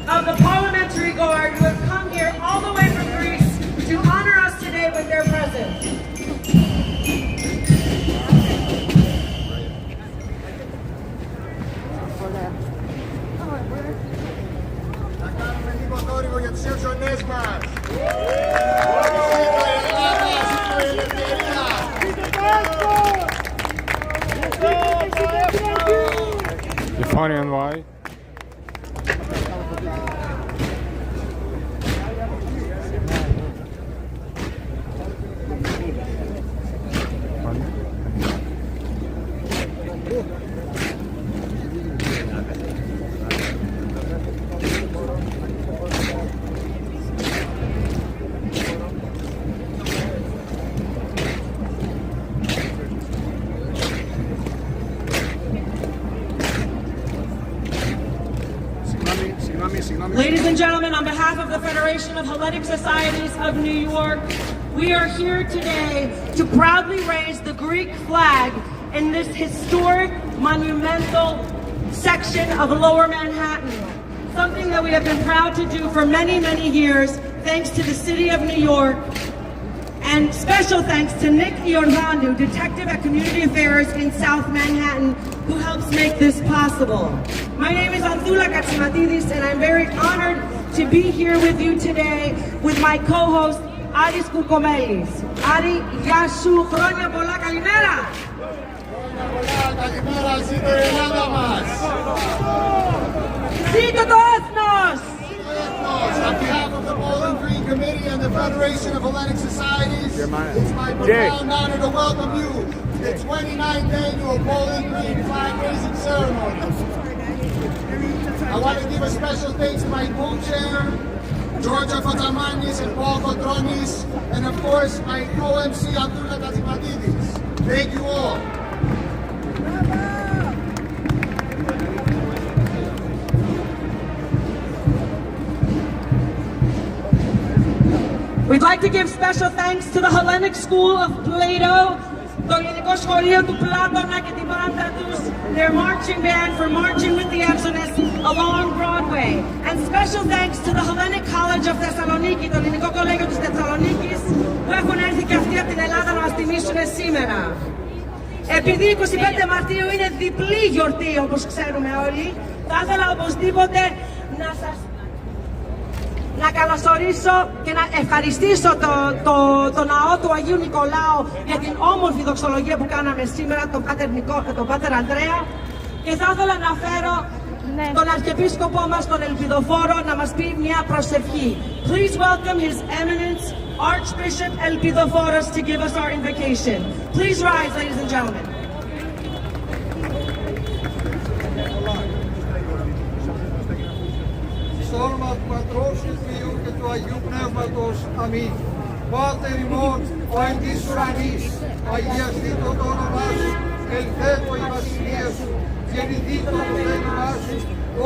of the Parliamentary Guard who have come here all the way from Greece to honor us today with their presence. Να κάνουμε λίγο θόρυβο για τους Εορτασμείς μας. You funny and why? Ladies and gentlemen, on behalf of the Federation of Hellenic Societies of New York, we are here today to proudly raise the Greek flag in this historic, monumental section of Lower Manhattan. Something that we have been proud to do for many, many years, thanks to the City of New York. And special thanks to Nick Iornanu, Detective at Community Affairs in South Manhattan, who helps make this possible. My name is Anthula Katsimatidis, and I'm very honored to be here with you today with my co-host, Aris Koukomelis. Ari, γεια σου, χρόνια πολλά, καλημέρα! Χρόνια πολλά, καλημέρα, ζήτω η Ελλάδα μας! Ζήτω το έθνος! On behalf of the Bowling Green Committee and the Federation of Hellenic Societies, it's my profound honor to welcome you to the 29th annual Bowling Green flag raising ceremony. I want to give a special thanks to my co-chair, Georgia Fatamanis and Paul Kotronis, and of course my co-MC Anthula Katsimatidis. Thank you all. We'd like to give special thanks to the Hellenic School of Plato, το Ελληνικό Σχολείο του Πλάτωνα και την μπάντα τους, their marching band for marching with the Exodus along Broadway. And special thanks to the Hellenic College of Thessaloniki, το Ελληνικό Κολέγιο της Θεσσαλονίκης, που έχουν έρθει και αυτοί από την Ελλάδα να μας τιμήσουν σήμερα. Επειδή 25 Μαρτίου είναι διπλή γιορτή, όπως ξέρουμε όλοι, θα ήθελα οπωσδήποτε να καλωσορίσω και να ευχαριστήσω το ναό του Αγίου Νικολάου για την όμορφη δοξολογία που κάναμε σήμερα, τον Πάτερ Ανδρέα, και θα ήθελα να φέρω τον Αρχιεπίσκοπό μας, τον Ελπιδοφόρο, να μας πει μια προσευχή. Please welcome His Eminence, Archbishop Elpidophoros, to give us our invocation. Please rise, ladies and gentlemen. όνομα του Πατρός και του Υιού και του Αγίου Πνεύματος. Αμήν. Πάτερ ημών, ο εν της ουρανής, αγιαστήτω το όνομά σου, ελθέτω η βασιλεία σου, γεννηθήτω το θέλημά σου,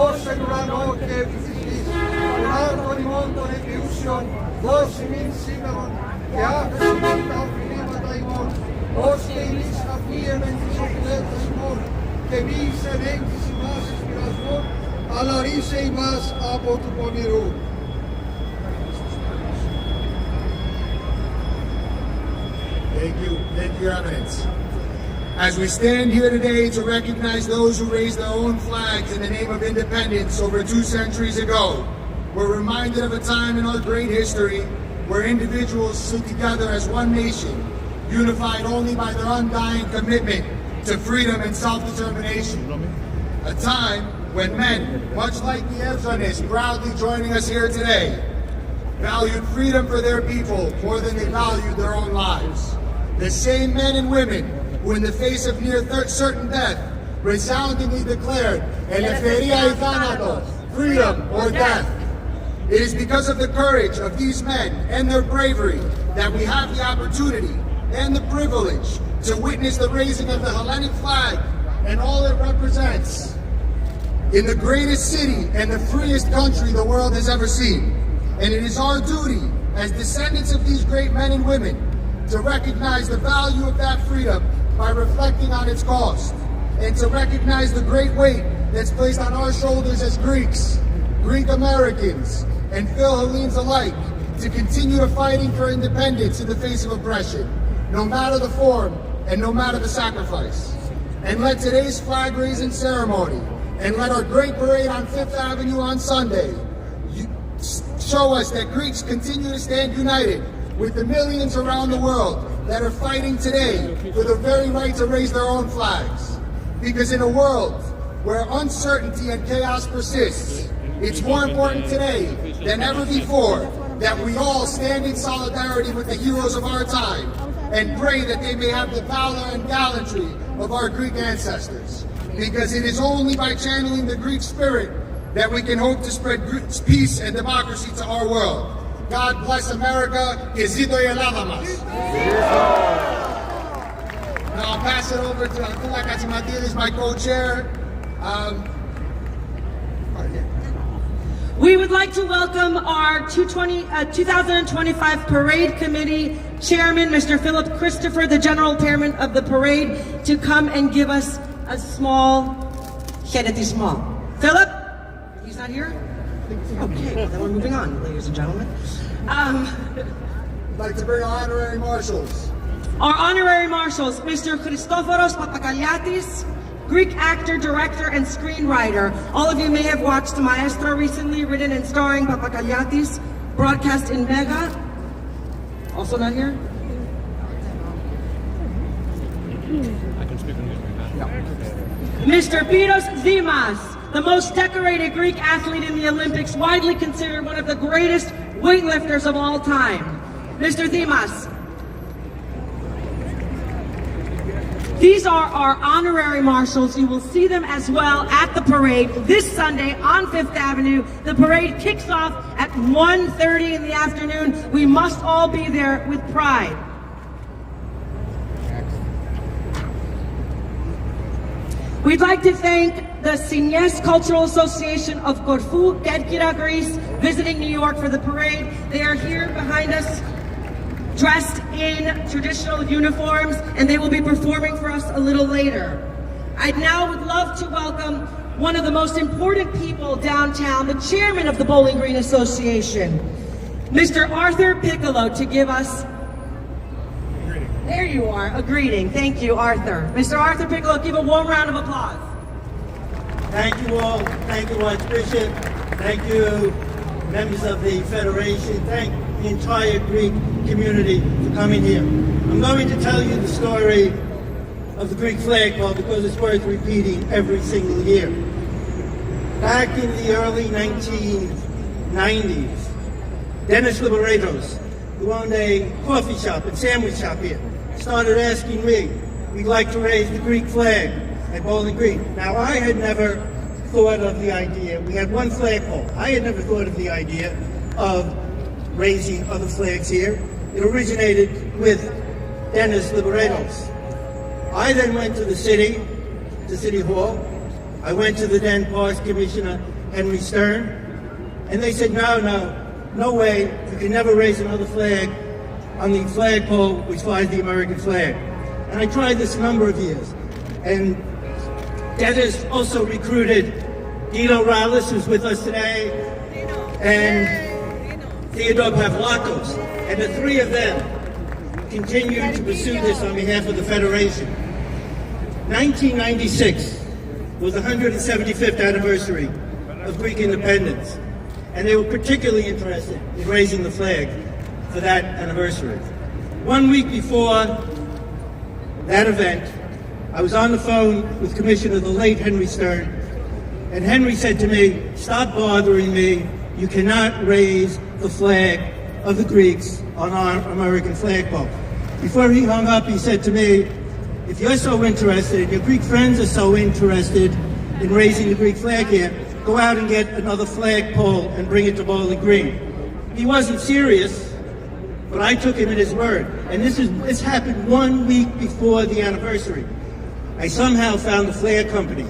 ως εν ουρανό και επί της γης. Τον άρτον ημών των επιούσιων, δώσει μην σήμερον, και άφεση μην τα οφειλήματα ημών, ως και εμείς αφίεμεν τις οφειλέτες ημών, και μη εις ενέγγις ημάς εις πειρασμόν, αλλά ρίσε ημάς από του πονηρού. Thank you, Your Eminence. As we stand here today to recognize those who raised their own flags in the name of independence over 2 centuries ago, we're reminded of a time in our great history where individuals stood together as one nation, unified only by their undying commitment to freedom and self-determination. A time when men, much like the Eortasmos proudly joining us here today, valued freedom for their people more than they valued their own lives. The same men and women who in the face of near certain death resoundingly declared, Eleftheria y thanatos, freedom or death. It is because of the courage of these men and their bravery that we have the opportunity and the privilege to witness the raising of the Hellenic flag and all it represents in the greatest city and the freest country the world has ever seen. And it is our duty as descendants of these great men and women to recognize the value of that freedom by reflecting on its cost, and to recognize the great weight that's placed on our shoulders as Greeks, Greek Americans, and Phil-Hellenes alike, to continue to fighting for independence in the face of oppression, no matter the form and no matter the sacrifice. And let today's flag raising ceremony and let our great parade on 5th Avenue on Sunday show us that Greeks continue to stand united with the millions around the world that are fighting today for the very right to raise their own flags. Because in a world where uncertainty and chaos persists, it's more important today than ever before that we all stand in solidarity with the heroes of our time and pray that they may have the valor and gallantry of our Greek ancestors. Because it is only by channeling the Greek spirit that we can hope to spread peace and democracy to our world. God bless America. Και ζήτω η Ελλάδα μας. Now I'll pass it over to Attila Katsimatidis, my co-chair. We would like to welcome our 2025 Parade Committee Chairman, Mr. Philip Christopher, the General Chairman of the Parade, to come and give us a small χαιρετισμό. Philip? He's not here? Okay, well then we're moving on, ladies and gentlemen. I'd like to bring our honorary marshals. Our honorary marshals, Mr. Christoforos Papakaliatis, Greek actor, director, and screenwriter. All of you may have watched Maestro recently, written and starring Papakaliatis, broadcast in Mega. Also not here? I can speak English. Mr. Piros Dimas, the most decorated Greek athlete in the Olympics, widely considered one of the greatest weightlifters of all time. Mr. Dimas. These are our honorary marshals. You will see them as well at the parade this Sunday on 5th Avenue. The parade kicks off at 1:30 in the afternoon. We must all be there with pride. We'd like to thank the Σημαίας Cultural Association of Corfu, Kerkira, Greece, visiting New York for the parade. They are here behind us, dressed in traditional uniforms, and they will be performing for us a little later. I now would love to welcome one of the most important people downtown, the chairman of the Bowling Green Association, Mr. Arthur Piccolo, to give us, there you are, a greeting. Thank you, Arthur. Mr. Arthur Piccolo, give a warm round of applause. Thank you all. Thank you, Archbishop. Thank you, members of the Federation. Thank the entire Greek community for coming here. I'm going to tell you the story of the Greek flagpole because it's worth repeating every single year. Back in the early 1990s, Dennis Liberatos, who owned a coffee shop and sandwich shop here, started asking me, we'd like to raise the Greek flag at Bowling Green. Now, I had never thought of the idea. We had one flagpole. I had never thought of the idea of raising other flags here. It originated with Dennis Liberatos. I then went to the city hall. I went to the then Parks Commissioner, Henry Stern, and they said, no way, you can never raise another flag on the flagpole which flies the American flag. And I tried this a number of years. And Dennis also recruited Dino Rallis, who's with us today, and Theodore Pavlakos. And the three of them continued to pursue this on behalf of the Federation. 1996 was the 175th anniversary of Greek independence. And they were particularly interested in raising the flag for that anniversary. 1 week before that event, I was on the phone with Commissioner, the late Henry Stern, and Henry said to me, stop bothering me, you cannot raise the flag of the Greeks on our American flagpole. Before he hung up, he said to me, if you're so interested, and your Greek friends are so interested in raising the Greek flag here, go out and get another flagpole and bring it to Bowling Green. He wasn't serious, but I took him at his word. And this happened 1 week before the anniversary. I somehow found a flag company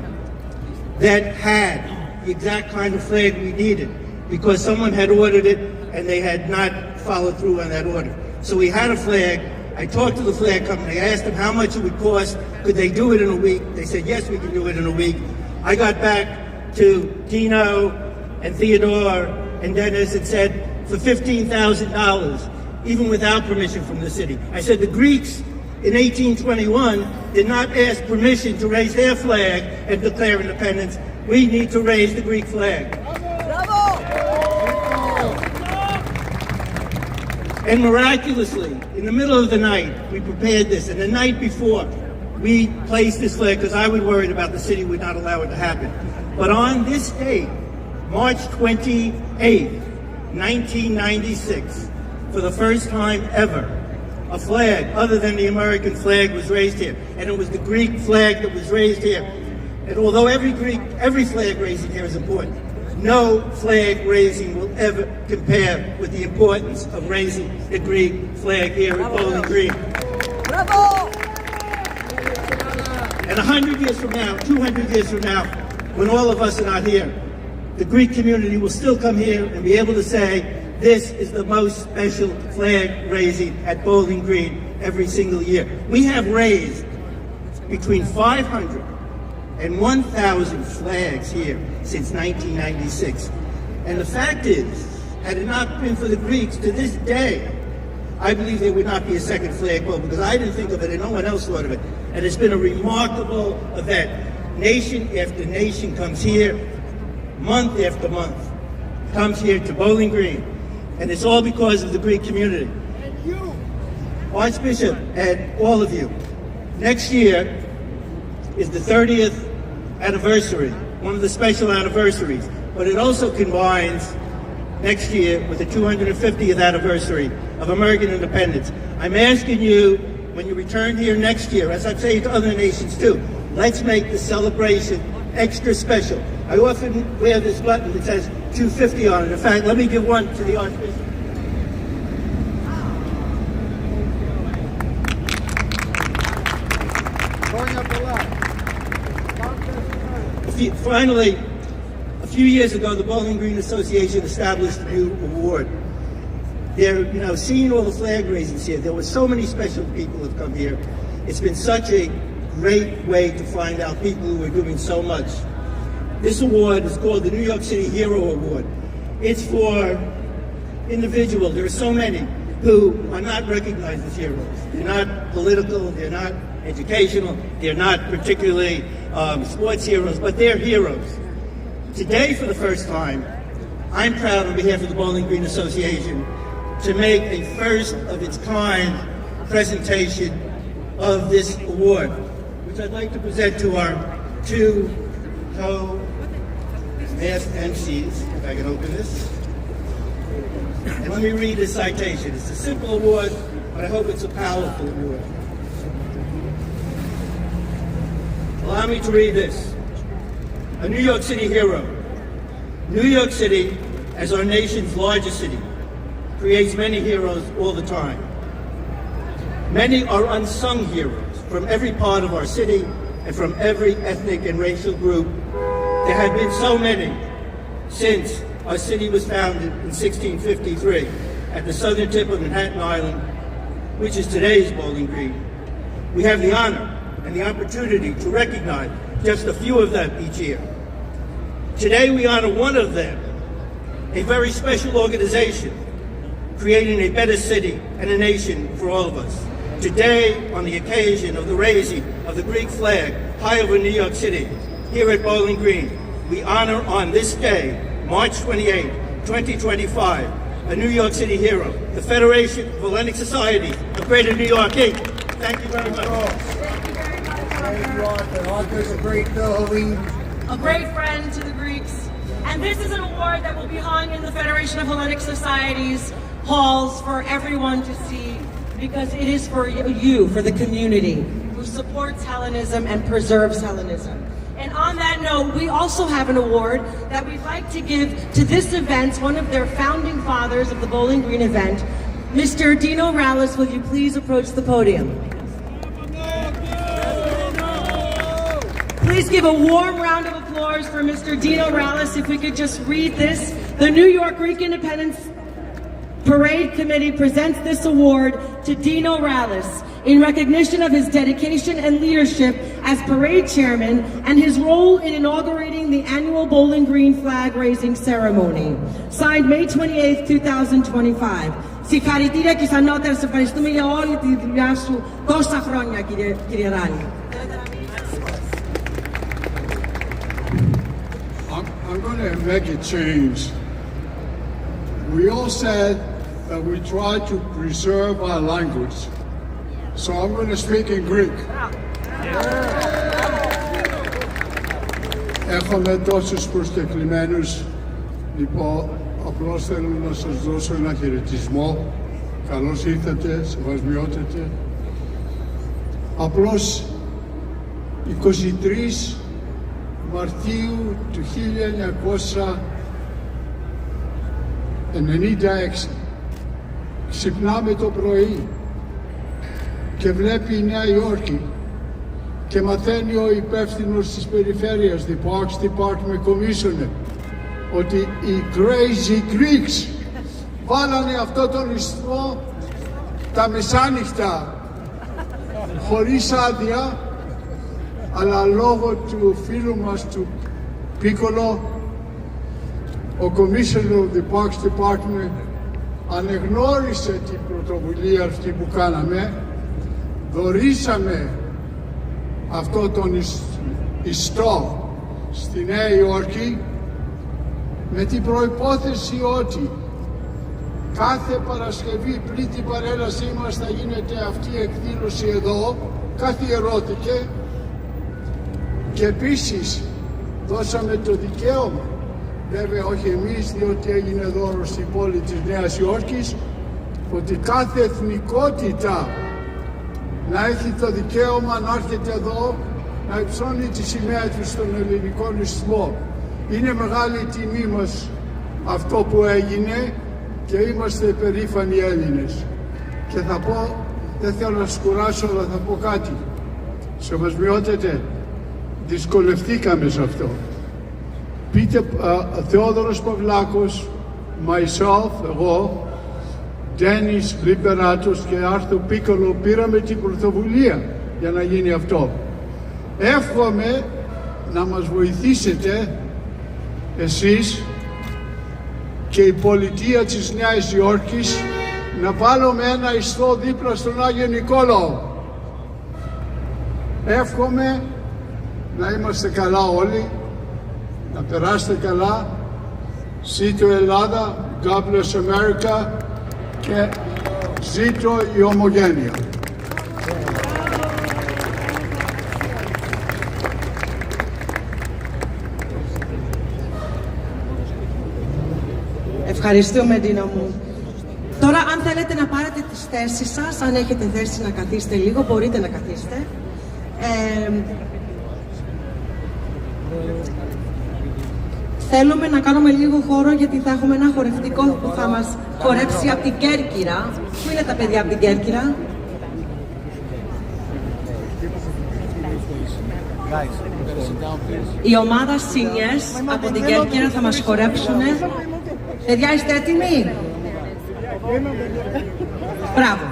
that had the exact kind of flag we needed because someone had ordered it and they had not followed through on that order. So we had a flag. I talked to the flag company. I asked them how much it would cost. Could they do it in a week? They said, yes, we can do it in a week. I got back to Dino and Theodore and Dennis and said, for $15,000, even without permission from the city. I said, the Greeks in 1821 did not ask permission to raise their flag and declare independence. We need to raise the Greek flag. And miraculously, in the middle of the night, we prepared this. And the night before, we placed this flag because I was worried about the city would not allow it to happen. But on this date, March 28th, 1996, for the first time ever, a flag other than the American flag was raised here. And it was the Greek flag that was raised here. And although every flag raising here is important, no flag raising will ever compare with the importance of raising the Greek flag here at Bowling Green. Bravo! And 100 years from now, 200 years from now, when all of us are not here, the Greek community will still come here and be able to say, this is the most special flag raising at Bowling Green every single year. We have raised between 500 and 1,000 flags here since 1996. And the fact is, had it not been for the Greeks, to this day, I believe there would not be a second flagpole because I didn't think of it and no one else thought of it. And it's been a remarkable event. Nation after nation comes here, month after month, comes here to Bowling Green. And it's all because of the Greek community. And you, Archbishop, and all of you. Next year is the 30th anniversary, one of the special anniversaries. But it also combines next year with the 250th anniversary of American independence. I'm asking you, when you return here next year, as I'm saying to other nations too, let's make the celebration extra special. I often wear this button that says 250 on it. In fact, let me give one to the Archbishop. Finally, a few years ago, the Bowling Green Association established a new award. They're, seeing all the flag raisings here, there were so many special people who have come here. It's been such a great way to find out people who are doing so much. This award is called the New York City Hero Award. It's for individuals. There are so many who are not recognized as heroes. They're not political, they're not educational, they're not particularly sports heroes, but they're heroes. Today, for the first time, I'm proud on behalf of the Bowling Green Association to make a first of its kind presentation of this award, which I'd like to present to our two co-master MCs, if I can open this. And let me read this citation. It's a simple award, but I hope it's a powerful award. Allow me to read this. a New York City hero. New York City, as our nation's largest city, creates many heroes all the time. Many are unsung heroes from every part of our city and from every ethnic and racial group. There have been so many since our city was founded in 1653 at the southern tip of Manhattan Island, which is today's Bowling Green. We have the honor and the opportunity to recognize just a few of them each year. Today we honor one of them, a very special organization creating a better city and a nation for all of us. Today, on the occasion of the raising of the Greek flag high over New York City, here at Bowling Green, we honor on this day, March 28, 2025, a New York City hero, the Federation of Hellenic Societies of Greater New York, Inc. Thank you very much. Thank you, Arthur. Arthur's a great Halloween. A great friend to the Greeks. And this is an award that will be hung in the Federation of Hellenic Societies halls for everyone to see, because it is for you, for the community who supports Hellenism and preserves Hellenism. And on that note, we also have an award that we'd like to give to this event, one of their founding fathers of the Bowling Green event, Mr. Dino Rallis. Will you please approach the podium? Please give a warm round of applause for Mr. Dino Rallis. If we could just read this. The New York Greek Independence Parade Committee presents this award to Dino Rallis in recognition of his dedication and leadership as parade chairman and his role in inaugurating the annual Bowling Green flag raising ceremony. Signed May 28, 2025. Συγχαρητήρια και σαν νότερα σε ευχαριστούμε για όλη τη δουλειά σου τόσα χρόνια, κύριε Ράλη. I'm going to make a change. We all said that we try to preserve our language. So I'm going to speak in Greek. Έχουμε τόσους προσκεκλημένους, λοιπόν, απλώς θέλω να σας δώσω ένα χαιρετισμό. Καλώς ήρθατε, σεβασμιότατε. Απλώς 23 Μαρτίου του 1996 ξυπνάμε το πρωί και βλέπει η Νέα Υόρκη και μαθαίνει ο υπεύθυνος της περιφέρειας, the Parks Department Commissioner, ότι οι Crazy Greeks βάλανε αυτό τον ιστμό τα μεσάνυχτα χωρίς άδεια, αλλά λόγω του φίλου μας του Πίκολο, ο Commissioner of the Parks Department ανεγνώρισε την πρωτοβουλία αυτή που κάναμε, δωρήσαμε αυτό τον ιστό στη Νέα Υόρκη με την προϋπόθεση ότι κάθε Παρασκευή πριν την παρέλασή μας θα γίνεται αυτή η εκδήλωση εδώ, καθιερώθηκε και επίσης δώσαμε το δικαίωμα, βέβαια όχι εμείς διότι έγινε δώρο στην πόλη της Νέας Υόρκης, ότι κάθε εθνικότητα να έχει το δικαίωμα να έρχεται εδώ να υψώνει τη σημαία του στον ελληνικό ιστμό. Είναι μεγάλη τιμή μας αυτό που έγινε και είμαστε περήφανοι Έλληνες. Και θα πω, δεν θέλω να σας κουράσω, αλλά θα πω κάτι. Σεβασμιότατε, δυσκολευτήκαμε σε αυτό. Πείτε, Θεόδωρος Παυλάκος, myself, εγώ, Ντένις Λιμπεράτος και Άρθρο Πίκολο πήραμε την πρωτοβουλία για να γίνει αυτό. Εύχομαι να μας βοηθήσετε εσείς και η πολιτεία της Νέας Υόρκης να βάλουμε ένα ιστό δίπλα στον Άγιο Νικόλαο. Εύχομαι να είμαστε καλά όλοι, να περάσετε καλά. Ζήτω Ελλάδα, God bless America και ζήτω η ομογένεια. Ευχαριστούμε, Ντίνο μου. Τώρα, αν θέλετε να πάρετε τις θέσεις σας, αν έχετε θέση να καθίσετε λίγο, μπορείτε να καθίσετε. θέλουμε να κάνουμε λίγο χώρο γιατί θα έχουμε ένα χορευτικό που θα μας χορέψει από την Κέρκυρα. Πού είναι τα παιδιά από την Κέρκυρα? Η ομάδα Σημαίας από την Κέρκυρα θα μας χορέψουνε. Παιδιά, είστε έτοιμοι? Μπράβο.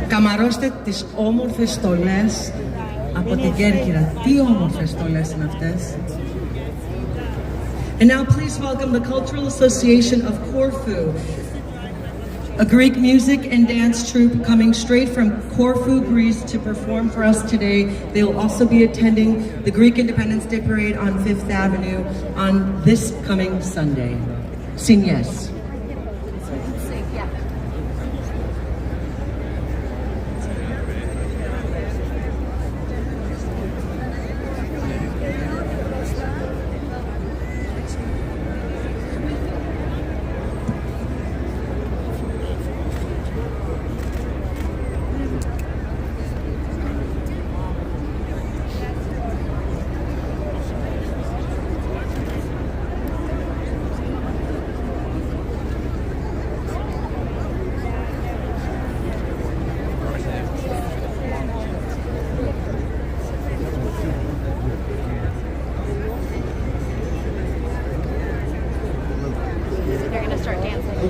Καμαρώστε τις όμορφες στολές από την Κέρκυρα. Τι όμορφες στολές είναι αυτές. And now please welcome the Cultural Association of Corfu, a Greek music and dance troupe coming straight from Corfu, Greece to perform for us today. They will also be attending the Greek Independence Day Parade on 5th Avenue on this coming Sunday. Σημαίας.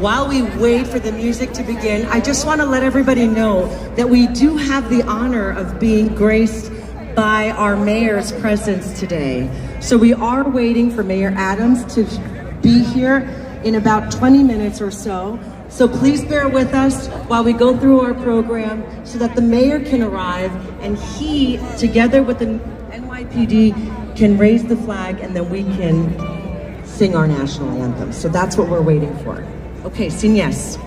While we wait for the music to begin, I just want to let everybody know that we do have the honor of being graced by our mayor's presence today. So we are waiting for Mayor Adams to be here in about 20 minutes or so. So please bear with us while we go through our program so that the mayor can arrive and he, together with the NYPD, can raise the flag and then we can sing our national anthem. So that's what we're waiting for. Okay, Σημαίας.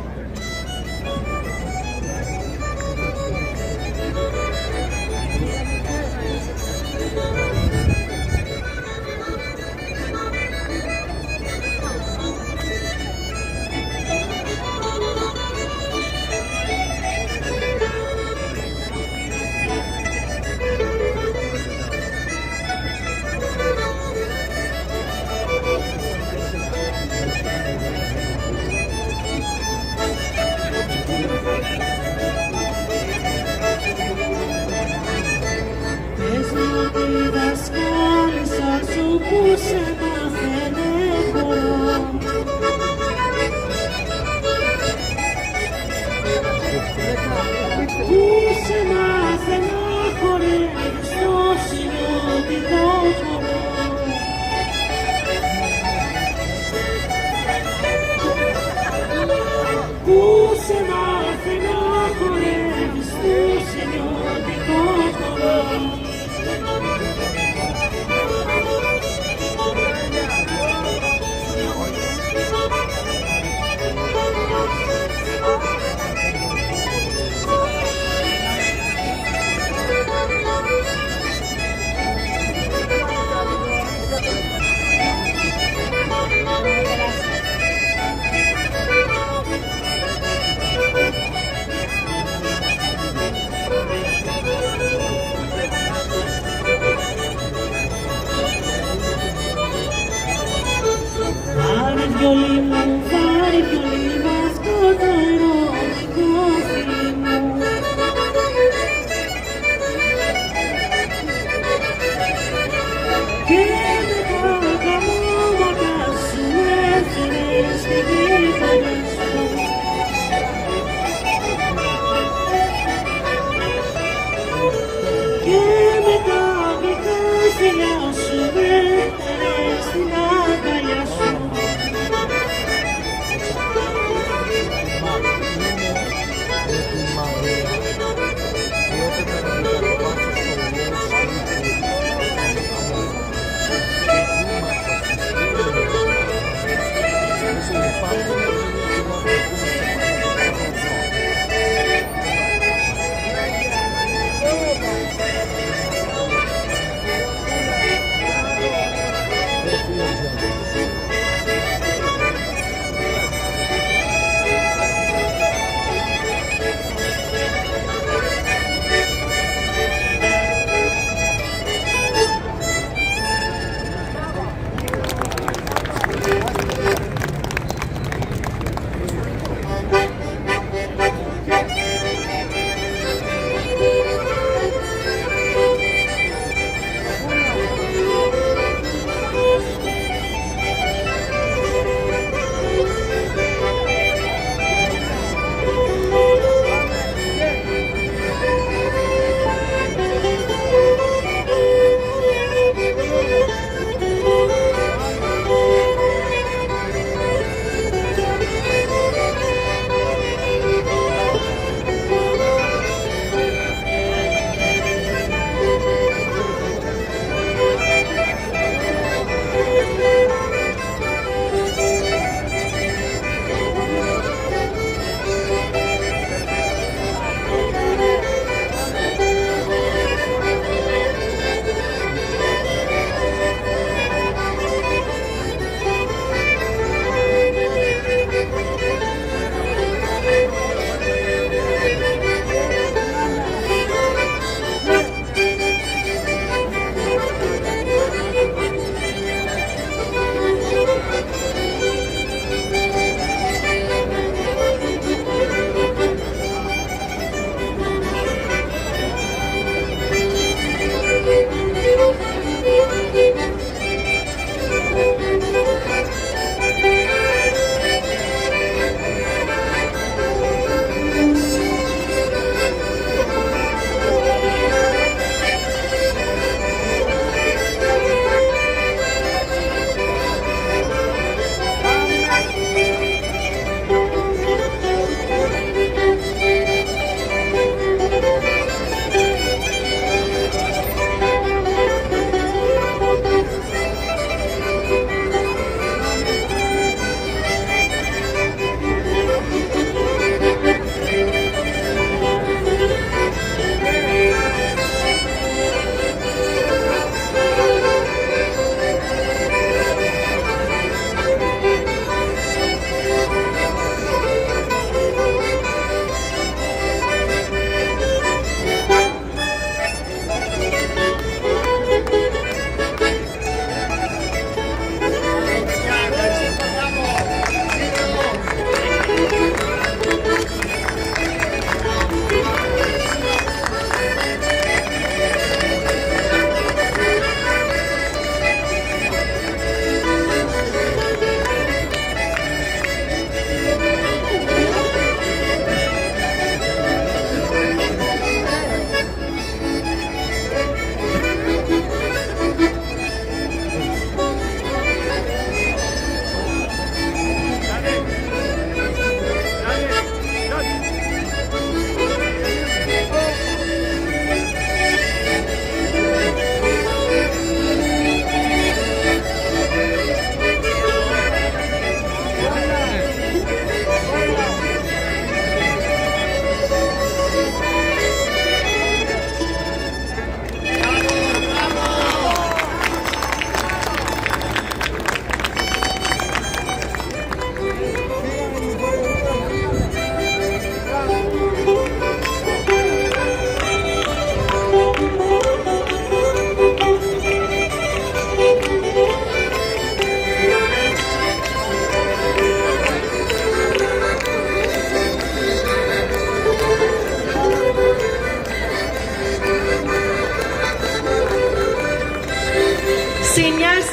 Ksenias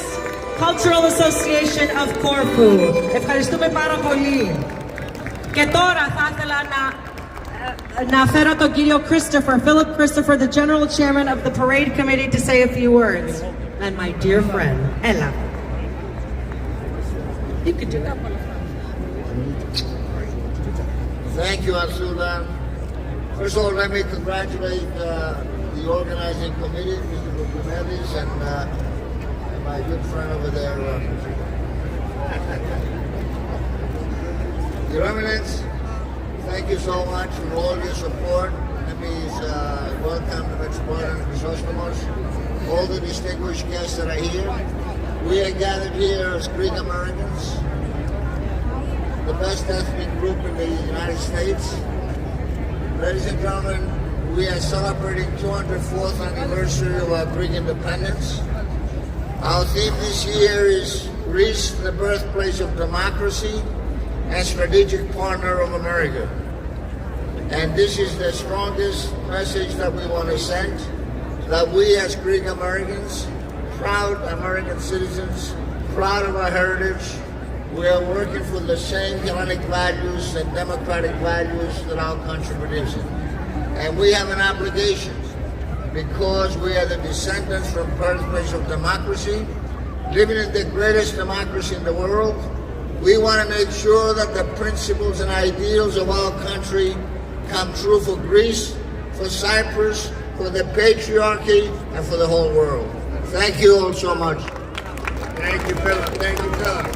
Cultural Association of Corfu. Ευχαριστούμε πάρα πολύ. Και τώρα θα ήθελα να φέρω τον κύριο Philip Christopher, the General Chairman of the Parade Committee, to say a few words. And my dear friend, Ella. You could do that. Thank you, Asulan. First of all, let me congratulate the organizing committee, Mr. Bukumelis, and my good friend over there. Your Eminence, thank you so much for all your support. Let me welcome the Metropolitan Chrysostomos, all the distinguished guests that are here. We are gathered here as Greek Americans, the best ethnic group in the United States. Ladies and gentlemen, we are celebrating 204th anniversary of our Greek independence. Our theme this year is Greece, the birthplace of democracy and strategic partner of America. And this is the strongest message that we want to send, that we as Greek Americans, proud American citizens, proud of our heritage, we are working for the same Hellenic values and democratic values that our country produces. And we have an obligation, because we are the descendants from birthplace of democracy, living in the greatest democracy in the world. We want to make sure that the principles and ideals of our country come true for Greece, for Cyprus, for the patriarchy, and for the whole world. Thank you all so much. Thank you, Philip. Thank you, Philip.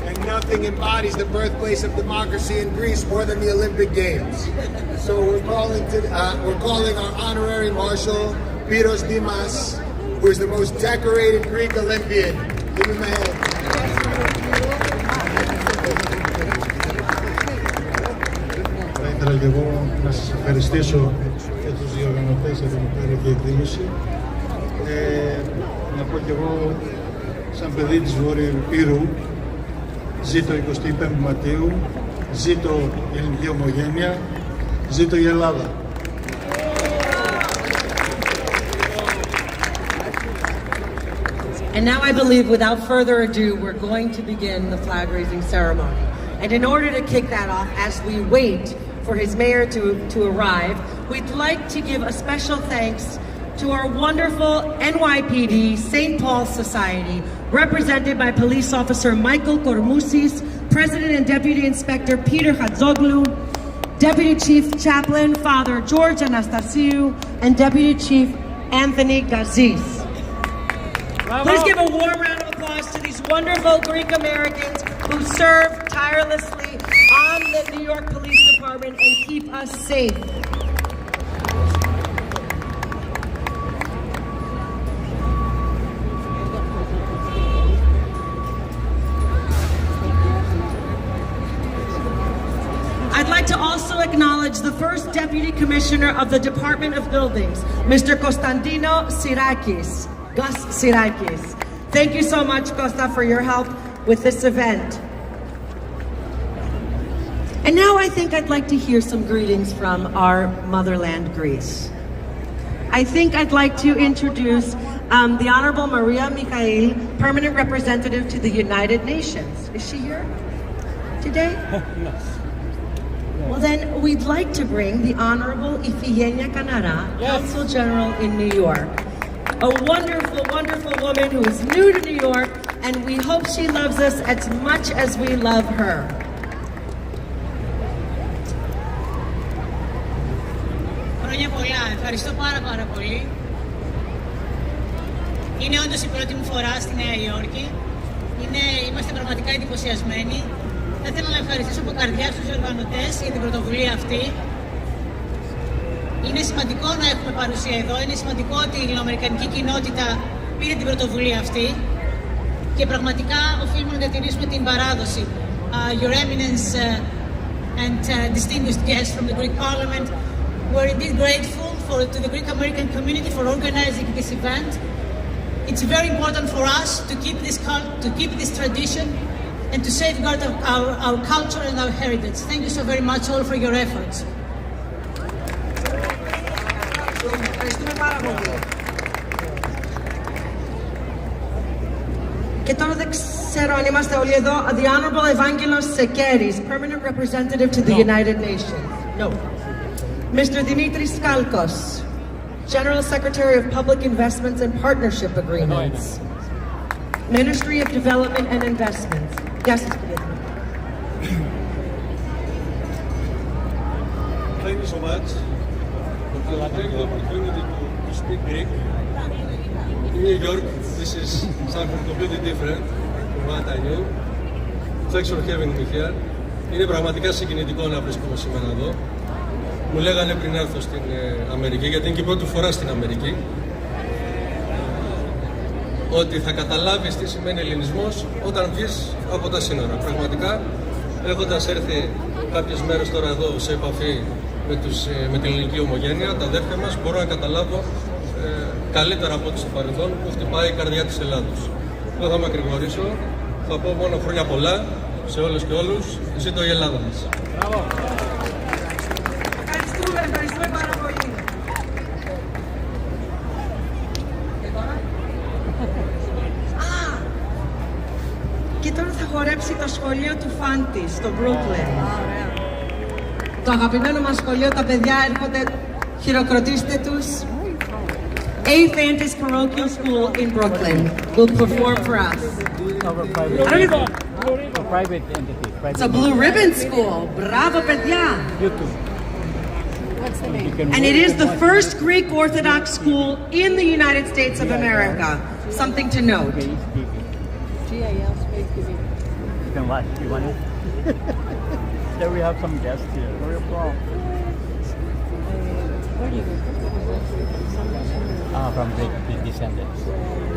And nothing embodies the birthplace of democracy in Greece more than the Olympic Games. So we're calling our honorary marshal, Piros Dimas, who is the most decorated Greek Olympian. Give him a hand. Θα ήθελα και εγώ να σας ευχαριστήσω και τους διοργανωτές για την υπέροχη εκδήλωση. Να πω και εγώ, σαν παιδί της Βόρειου Υπήρου, ζήτω 25 Μαρτίου, ζήτω η ελληνική ομογένεια, ζήτω η Ελλάδα. And now I believe, without further ado, we're going to begin the flag-raising ceremony. And in order to kick that off, as we wait for His Mayor to arrive, we'd like to give a special thanks to our wonderful NYPD St. Paul Society, represented by Police Officer Michael Kormousis, President and Deputy Inspector Peter Hatzoglu, Deputy Chief Chaplain Father George Anastasiou, and Deputy Chief Anthony Gazis. Please give a warm round of applause to these wonderful Greek Americans who serve tirelessly on the New York Police Department and keep us safe. I'd like to also acknowledge the first Deputy Commissioner of the Department of Buildings, Mr. Konstantino Sirakis. Gus Sirakis. Thank you so much, Costa, for your help with this event. And now I think I'd like to hear some greetings from our motherland, Greece. I think I'd like to introduce the Honorable Maria Mikhail, Permanent Representative to the United Nations. Is she here today? No. Well, then we'd like to bring the Honorable Ifigenia Kanara, Consul General in New York. A wonderful, wonderful woman who is new to New York, and we hope she loves us as much as we love her. Χρόνια πολλά. Ευχαριστώ πάρα πολύ. Είναι όντως η πρώτη μου φορά στη Νέα Υόρκη. Είμαστε πραγματικά εντυπωσιασμένοι. Θα ήθελα να ευχαριστήσω από καρδιά τους οργανωτές για την πρωτοβουλία αυτή. Είναι σημαντικό να έχουμε παρουσία εδώ, είναι σημαντικό ότι η ελληνοαμερικανική κοινότητα πήρε την πρωτοβουλία αυτή και πραγματικά οφείλουμε να διατηρήσουμε την παράδοση. Your Eminence and distinguished guests from the Greek Parliament, we're indeed grateful to the Greek American community for organizing this event. It's very important for us to keep this tradition and to safeguard our culture and our heritage. Thank you so very much all for your efforts. Και τώρα δεν ξέρω αν είμαστε όλοι εδώ. The Honorable Evangelos Sekeris, Permanent Representative to the United Nations. No. Mr. Dimitris Skalkos, General Secretary of Public Investments and Partnership Agreements. Ministry of Development and Investments. Yes, Thank you so much. I will take the opportunity to speak Greek. In New York, this is something completely different from what I knew. Thanks for having me here. Είναι πραγματικά συγκινητικό να βρίσκομαι σήμερα εδώ. Μου λέγανε πριν έρθω στην Αμερική, γιατί είναι και η πρώτη φορά στην Αμερική, ότι θα καταλάβεις τι σημαίνει ελληνισμός όταν βγεις από τα σύνορα. Πραγματικά, έχοντας έρθει κάποιες μέρες τώρα εδώ σε επαφή με την ελληνική ομογένεια, τα αδέρφια μας, μπορώ να καταλάβω καλύτερα από ό,τι στο παρελθόν που χτυπάει η καρδιά της Ελλάδος. Δεν θα με ακρηγορήσω, θα πω μόνο χρόνια πολλά σε όλες και όλους. Ζήτω η Ελλάδα μας. Ευχαριστούμε πάρα πολύ. Και τώρα θα χορέψει το σχολείο του Φάντη στο Brooklyn. Το αγαπημένο μας σχολείο, τα παιδιά έρχονται, χειροκροτήστε τους. A Fantis Parochial School in Brooklyn will perform for us. Private entity. It's a Blue Ribbon School. Bravo, παιδιά. What's the name? And it is the first Greek Orthodox school in the United States of America. Something to note. GIL Space TV. You can watch. You want it? There we have some guests here. Where are you from? Where do you go? From Greek descendants.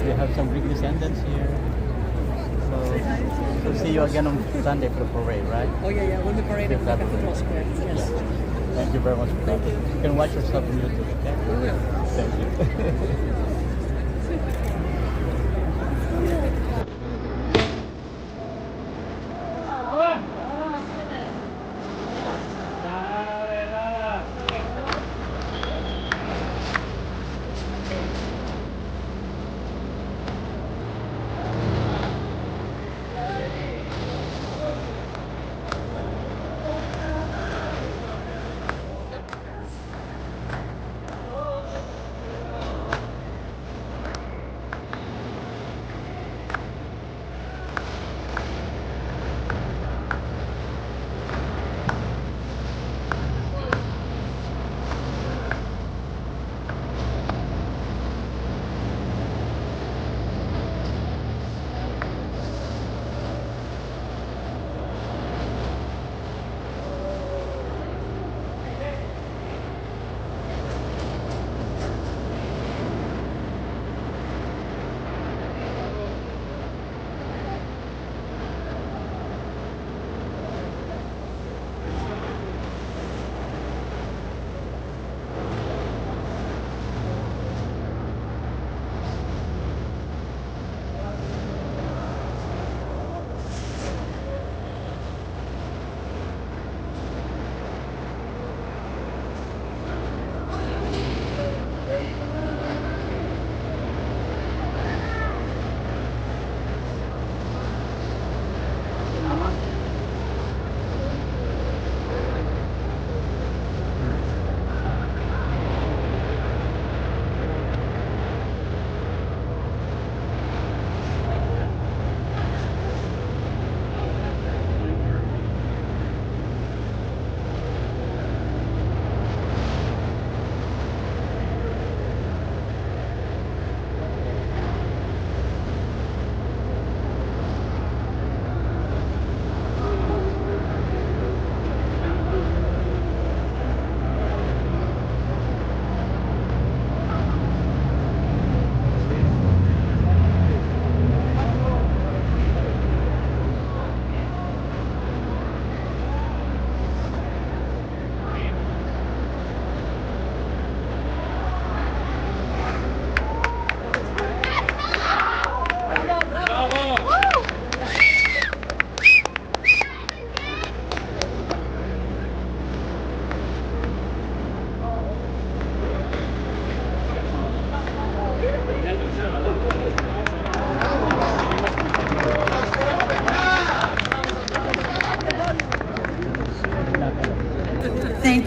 We have some Greek descendants here. So we'll see you again on Sunday for the parade, right? Oh yeah, when the parade is at Cathedral Square. Yes. Thank you very much for coming. You can watch yourself on YouTube, okay? I will. Thank you.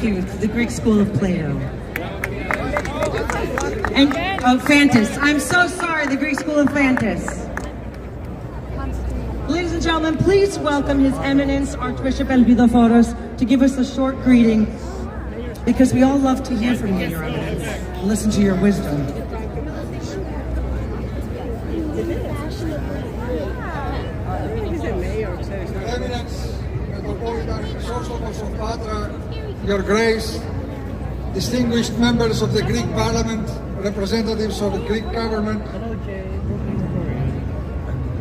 you, the Greek School of Plato. And Phantus. I'm so sorry, the Greek School of Phantus. Ladies and gentlemen, please welcome His Eminence Archbishop Elpidoforos to give us a short greeting, because we all love to hear from you, Your Eminence, and listen to your wisdom. Eminence, Metropolitan Chrysostomos of Patra, Your Grace, distinguished members of the Greek Parliament, representatives of the Greek government,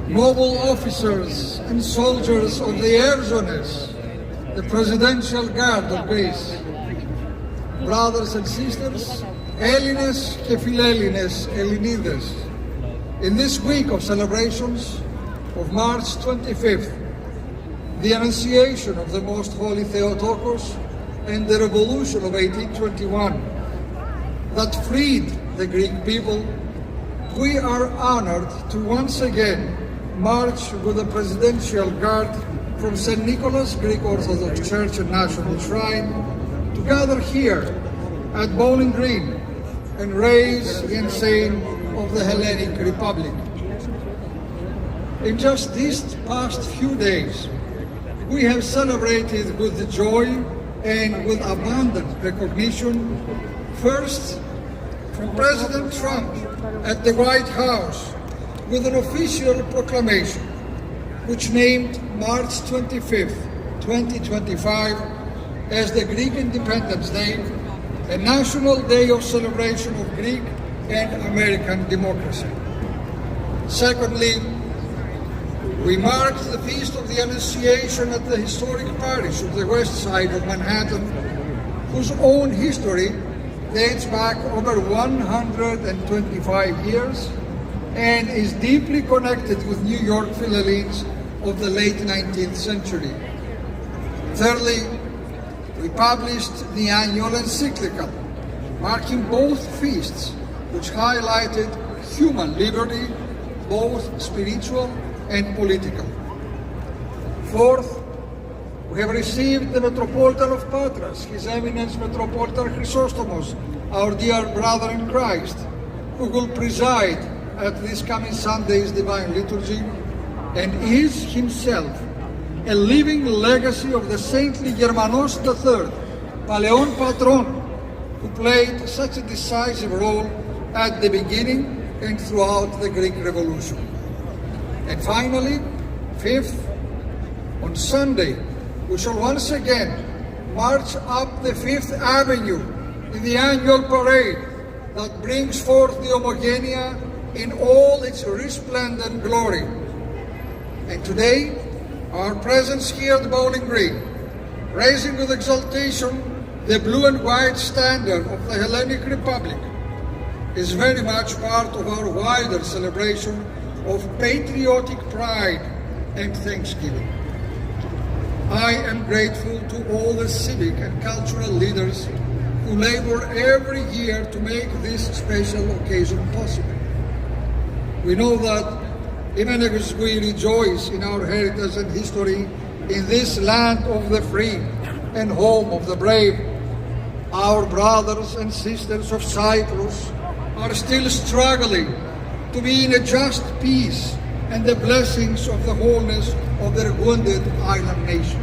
noble officers and soldiers of the Erzones, the Presidential Guard of Greece, brothers and sisters, Έλληνες και φιλέλληνες, Ελληνίδες. In this week of celebrations of March 25th, the Annunciation of the Most Holy Theotokos and the Revolution of 1821 that freed the Greek people, we are honored to once again march with the Presidential Guard from St. Nicholas Greek Orthodox Church and National Shrine to gather here at Bowling Green and raise the ensign of the Hellenic Republic. In just these past few days, we have celebrated with joy and with abundant recognition, first from President Trump at the White House with an official proclamation which named March 25th, 2025 as the Greek Independence Day, a national day of celebration of Greek and American democracy. Secondly, we marked the Feast of the Annunciation at the historic parish of the west side of Manhattan, whose own history dates back over 125 years and is deeply connected with New York Philhellenes of the late 19th century. Thirdly, we published the annual encyclical, marking both feasts, which highlighted human liberty, both spiritual and political. Fourth, we have received the Metropolitan of Patras, His Eminence Metropolitan Chrysostomos, our dear brother in Christ, who will preside at this coming Sunday's Divine Liturgy, and is himself a living legacy of the saintly Germanos III, Palaion Patron, who played such a decisive role at the beginning and throughout the Greek Revolution. And finally, fifth, on Sunday, we shall once again march up the Fifth Avenue in the annual parade that brings forth the Homogenia in all its resplendent glory. And today, our presence here at Bowling Green, raising with exultation the blue and white standard of the Hellenic Republic, is very much part of our wider celebration of patriotic pride and thanksgiving. I am grateful to all the civic and cultural leaders who labor every year to make this special occasion possible. We know that even as we rejoice in our heritage and history in this land of the free and home of the brave, our brothers and sisters of Cyprus are still struggling to be in a just peace and the blessings of the wholeness of their wounded island nation.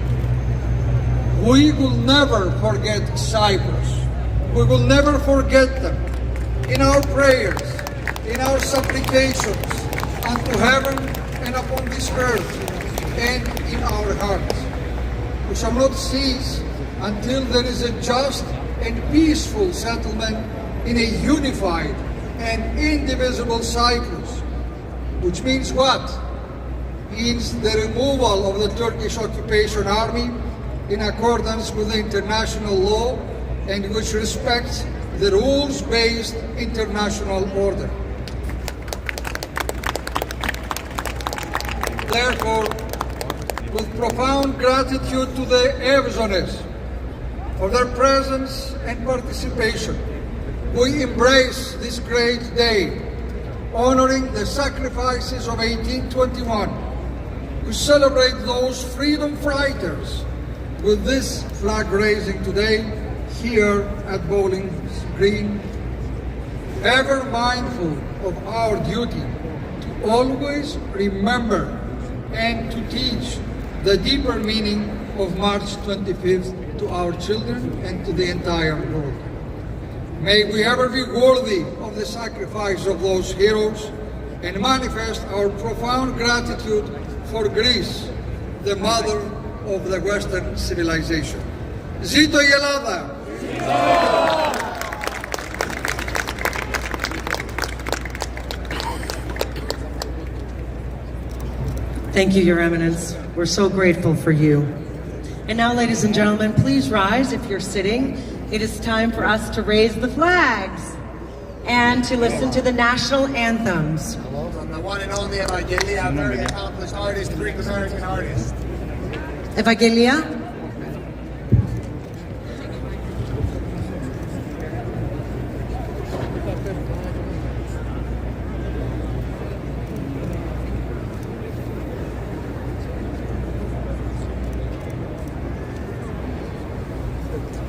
We will never forget Cyprus. We will never forget them in our prayers, in our supplications unto heaven and upon this earth and in our hearts. We shall not cease until there is a just and peaceful settlement in a unified and indivisible Cyprus. Which means what? Means the removal of the Turkish occupation army in accordance with the international law and which respects the rules-based international order. Therefore, with profound gratitude to the Erzones for their presence and participation, we embrace this great day, honoring the sacrifices of 1821. We celebrate those freedom fighters with this flag raising today, here at Bowling Green, ever mindful of our duty to always remember and to teach the deeper meaning of March 25th to our children and to the entire world. May we ever be worthy of the sacrifice of those heroes and manifest our profound gratitude for Greece, the mother of the Western civilization. Ζήτω η Ελλάδα! Thank you, Your Eminence. We're so grateful for you. And now, ladies and gentlemen, please rise if you're sitting. It is time for us to raise the flags and to listen to the national anthems. From the one and only Evangelia, a very accomplished artist, Greek-American artist. Evangelia?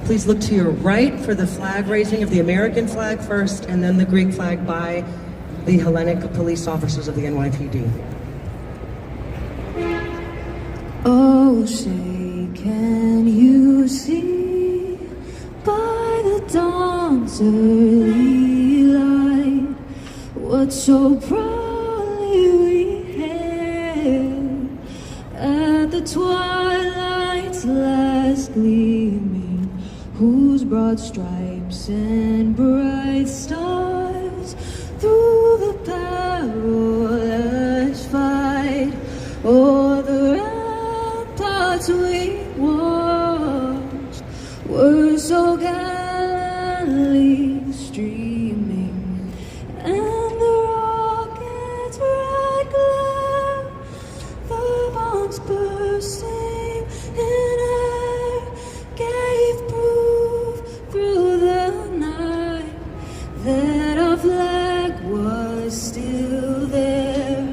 Please look to your right for the flag raising of the American flag first, and then the Greek flag by the Hellenic police officers of the NYPD. Oh, say, can you see by the dawn's early light what so proudly we hailed at the twilight's last gleaming, whose broad stripes and bright stars through the perilous fight o'er the ramparts we watched were so gallantly streaming, and the rocket's red glare, the bombs bursting in air, gave proof through the night that our flag was still there.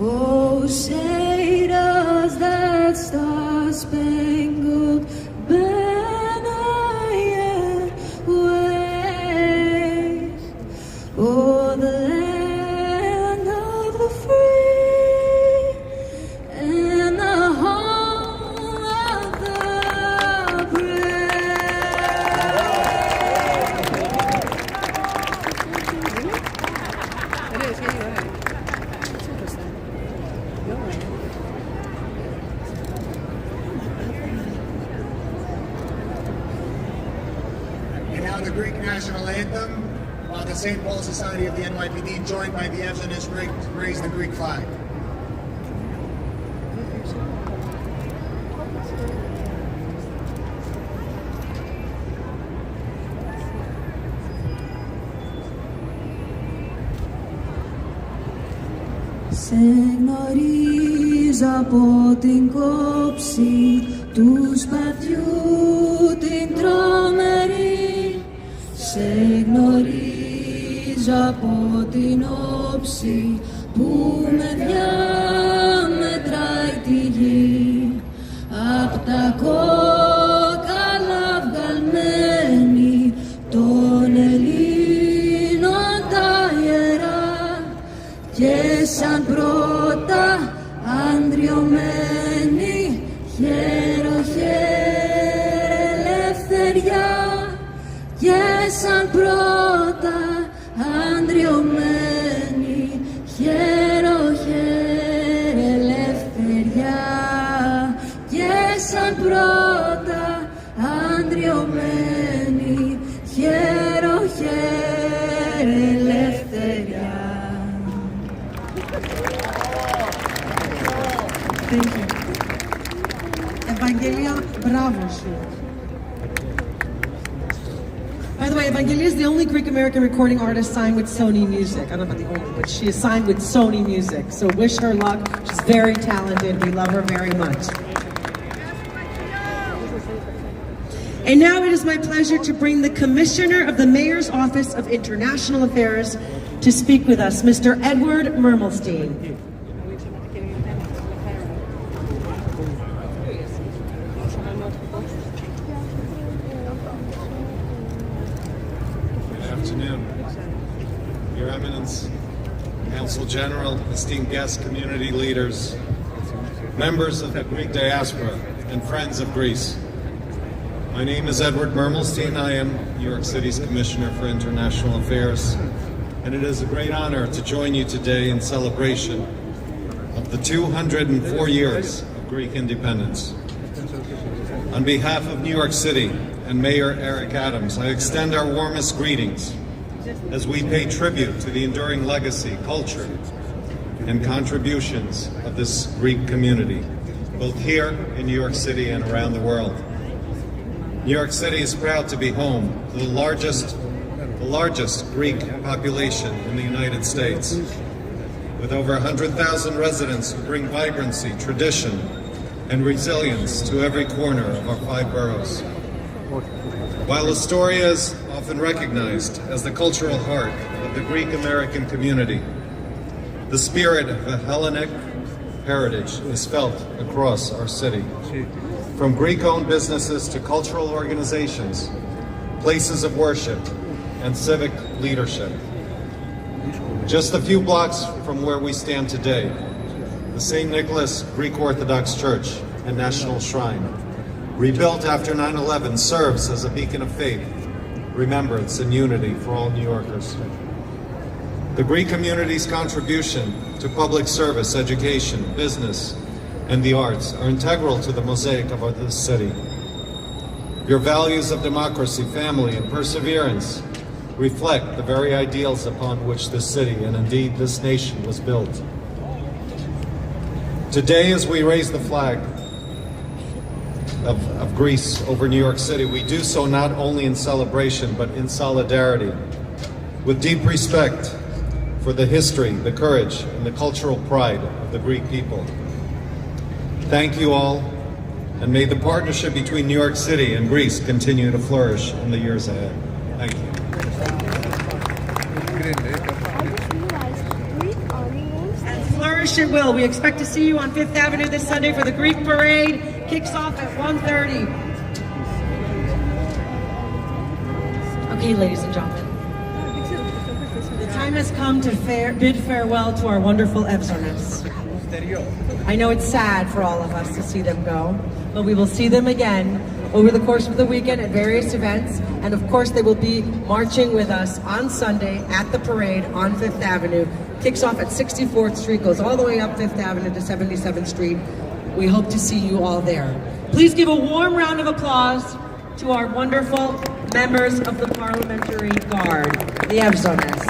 Oh, say does that star-spangled banner yet wave o'er the land of the free and the home of the And now the Greek national anthem, while the St. Paul Society of the NYPD, joined by the Evangelist raise the Greek flag. Σε γνωρίζω από την κόψη του σπαθιού την τρομερή. Σε γνωρίζω από την όψη που με διαμετράει τη γη. Απ' τα κόκαλα βγαλμένη των Ελλήνων τα ιερά και σαν πρώτα αντριωμένη χέρο ελευθεριά και σαν πρώτα αντριωμένη χέρο ελευθεριά και σαν πρώτα αντριωμένη χέρο ελευθεριά. Thank you. Evangelia, bravo σου. By the way, Evangelia is the only Greek-American recording artist signed with Sony Music. I don't know about the only, but she is signed with Sony Music. So wish her luck. She's very talented. We love her very much. And now it is my pleasure to bring the Commissioner of the Mayor's Office of International Affairs to speak with us, Mr. Edward Mermelstein. Consul General, esteemed guests, community leaders, members of the Greek diaspora, and friends of Greece. My name is Edward Mermelstein. I am New York City's Commissioner for International Affairs, and it is a great honor to join you today in celebration of the 204 years of Greek independence. On behalf of New York City and Mayor Eric Adams, I extend our warmest greetings as we pay tribute to the enduring legacy, culture, and contributions of this Greek community, both here in New York City and around the world. New York City is proud to be home to the largest Greek population in the United States, with over 100,000 residents who bring vibrancy, tradition, and resilience to every corner of our 5 boroughs. While Astoria is often recognized as the cultural heart of the Greek American community, the spirit of a Hellenic heritage is felt across our city. From Greek-owned businesses to cultural organizations, places of worship, and civic leadership. Just a few blocks from where we stand today, the St. Nicholas Greek Orthodox Church and National Shrine, rebuilt after 9/11, serves as a beacon of faith, remembrance, and unity for all New Yorkers. The Greek community's contribution to public service, education, business, and the arts are integral to the mosaic of this city. Your values of democracy, family, and perseverance reflect the very ideals upon which this city, and indeed this nation, was built. Today, as we raise the flag of Greece over New York City, we do so not only in celebration, but in solidarity, with deep respect for the history, the courage, and the cultural pride of the Greek people. Thank you all, and may the partnership between New York City and Greece continue to flourish in the years ahead. Thank you. And flourish it will. We expect to see you on 5th Avenue this Sunday for the Greek Parade. Kicks off at 1:30. Okay, ladies and gentlemen. The time has come to bid farewell to our wonderful Evzonas. I know it's sad for all of us to see them go, but we will see them again over the course of the weekend at various events, and of course they will be marching with us on Sunday at the parade on 5th Avenue. Kicks off at 64th Street, goes all the way up 5th Avenue to 77th Street. We hope to see you all there. Please give a warm round of applause to our wonderful members of the Parliamentary Guard, the Evzonas.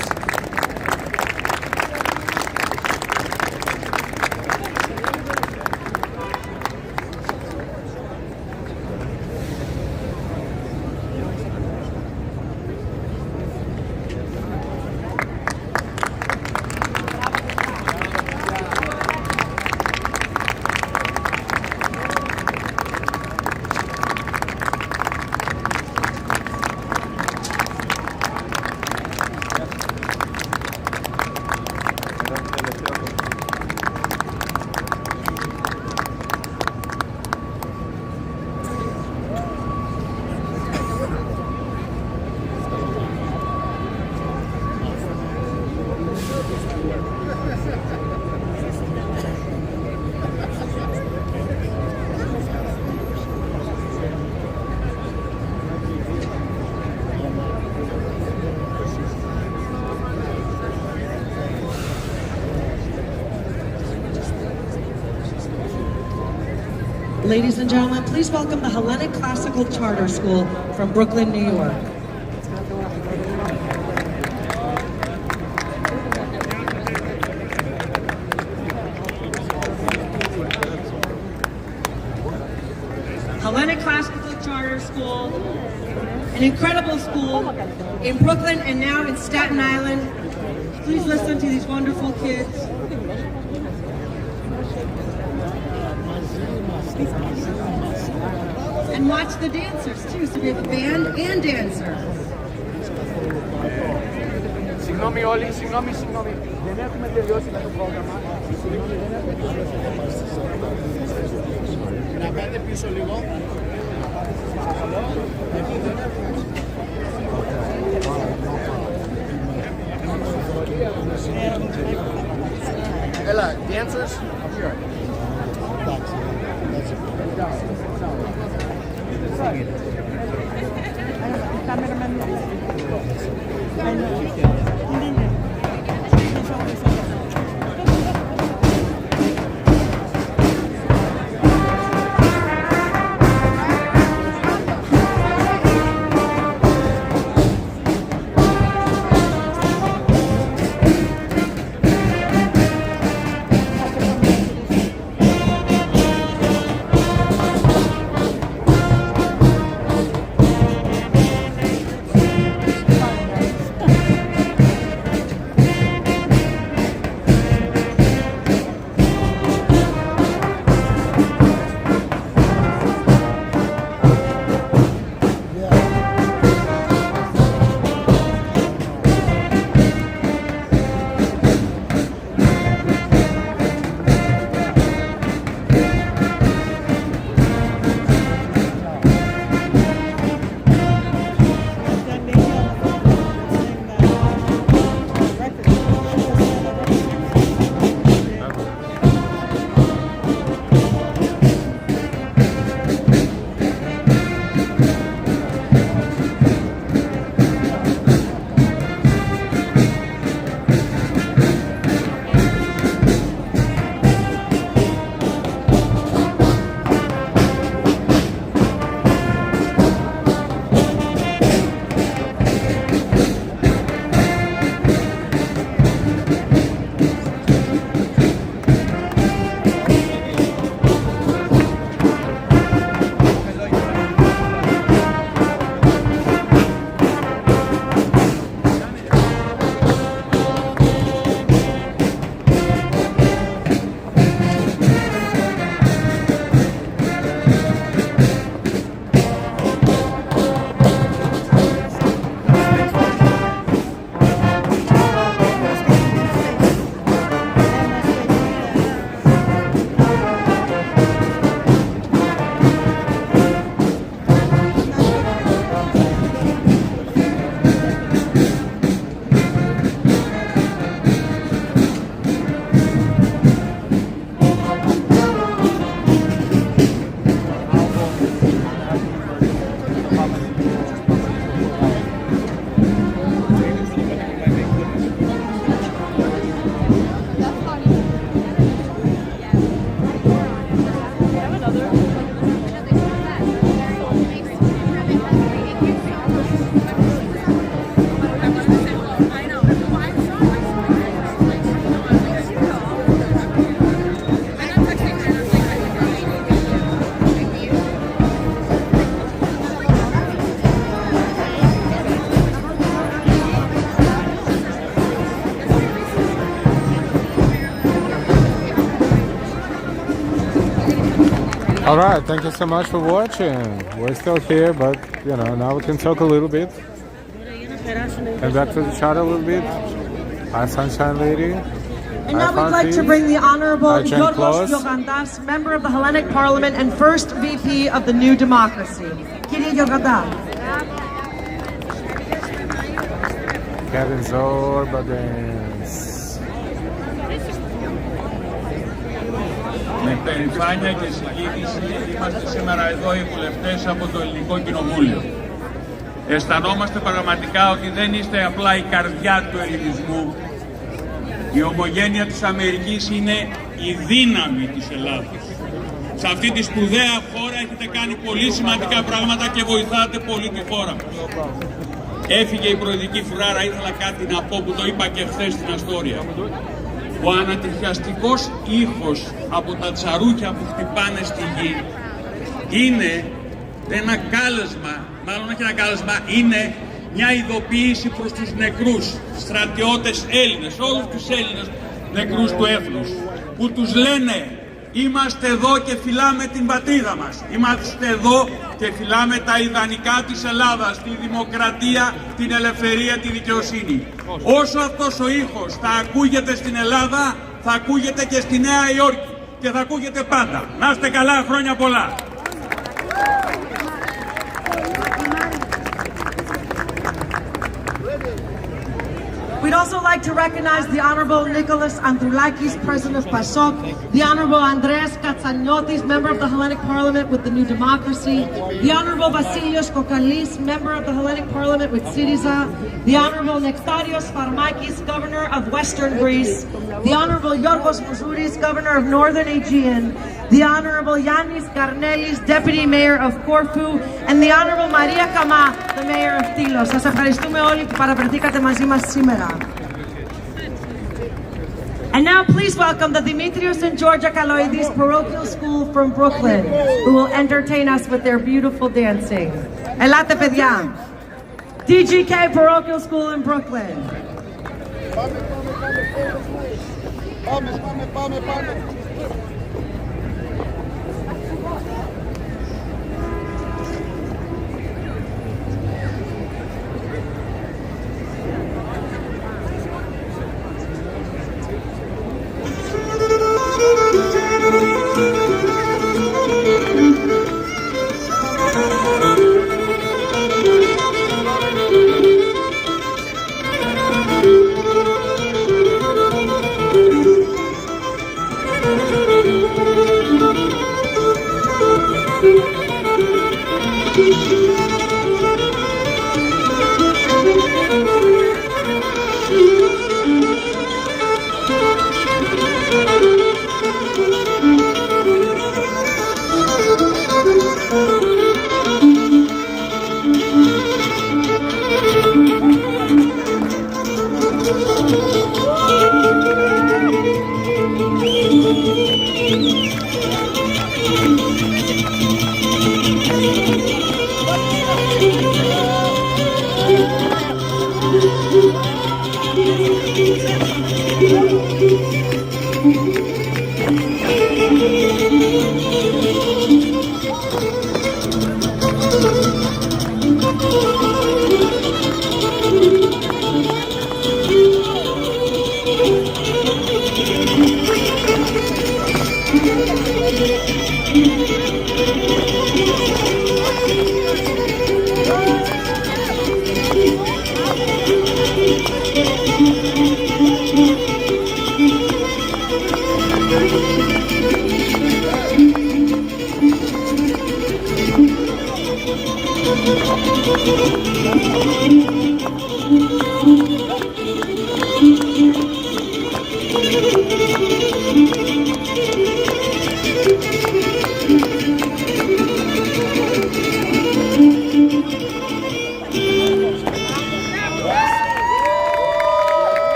Ladies and gentlemen, please welcome the Hellenic Classical Charter School from Brooklyn, New York. Hellenic Classical Charter School, an incredible school in Brooklyn and now in Staten Island. Please listen to these wonderful kids. And watch the dancers too, so we have a band and dancers. Συγγνώμη όλοι, συγγνώμη. Δεν έχουμε τελειώσει με το πρόγραμμα. Να κάνετε πίσω λίγο. Παρακαλώ. dancers? I'll be right All right, thank you so much for watching. We're still here, but you know, now we can talk a little bit. And back to the chat a little bit. Hi, Sunshine Lady. And now we'd like to bring the Honorable Yorgos Yogandas, member of the Hellenic Parliament and first VP of the New Democracy. Kyrie Yorganda. Kevin Zorbadens. Με περηφάνεια και συγκίνηση είμαστε σήμερα εδώ οι βουλευτές από το Ελληνικό Κοινοβούλιο. Αισθανόμαστε πραγματικά ότι δεν είστε απλά η καρδιά του ελληνισμού. Η ομογένεια της Αμερικής είναι η δύναμη της Ελλάδας. Σε αυτή τη σπουδαία χώρα έχετε κάνει πολύ σημαντικά πράγματα και βοηθάτε πολύ τη χώρα μας. Έφυγε η προεδρική φουράρα, ήθελα κάτι να πω που το είπα και χθες στην Αστόρια. Ο ανατριχιαστικός ήχος από τα τσαρούκια που χτυπάνε στη γη είναι ένα κάλεσμα, μάλλον όχι ένα κάλεσμα, είναι μια ειδοποίηση προς τους νεκρούς στρατιώτες Έλληνες, όλους τους Έλληνες νεκρούς του έθνους, που τους λένε είμαστε εδώ και φυλάμε την πατρίδα μας, είμαστε εδώ και φυλάμε τα ιδανικά της Ελλάδας, τη δημοκρατία, την ελευθερία, τη δικαιοσύνη. Όσο αυτός ο ήχος θα ακούγεται στην Ελλάδα, θα ακούγεται και στη Νέα Υόρκη και θα ακούγεται πάντα. Να είστε καλά, χρόνια πολλά! We We'd also like to recognize the Honorable Nicholas Androulakis, President of PASOK, the Honorable Andreas Katsaniotis, Member of the Hellenic Parliament with the New Democracy, the Honorable Vasilios Kokalis, Member of the Hellenic Parliament with Syriza, the Honorable Nektarios Farmakis, Governor of Western Greece, the Honorable Yorgos Mouzouris, Governor of Northern Aegean, the Honorable Yannis Garnelis, Deputy Mayor of Corfu, and the Honorable Maria Kama, the Mayor of Tilos. Σας ευχαριστούμε όλοι που παραβρεθήκατε μαζί μας σήμερα. And now please welcome the Dimitrios and Georgia Kaloidis Parochial School from Brooklyn, who will entertain us with their beautiful dancing. Ελάτε παιδιά. DGK Parochial School in Brooklyn. Πάμε.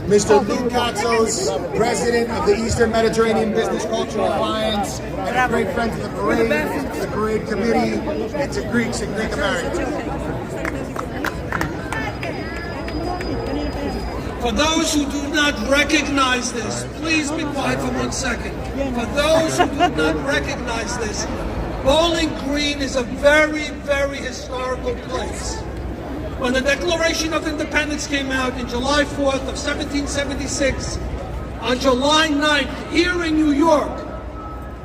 Mr. Lee Katsos, President of the Eastern Mediterranean Business Cultural Alliance, and a great friend of the parade committee, and to Greeks and Greek Americans. For those who do not recognize this, please be quiet for 1 second. For those who do not recognize this, Bowling Green is a very, very historical place. When the Declaration of Independence came out in July 4th of 1776, on July 9th, here in New York,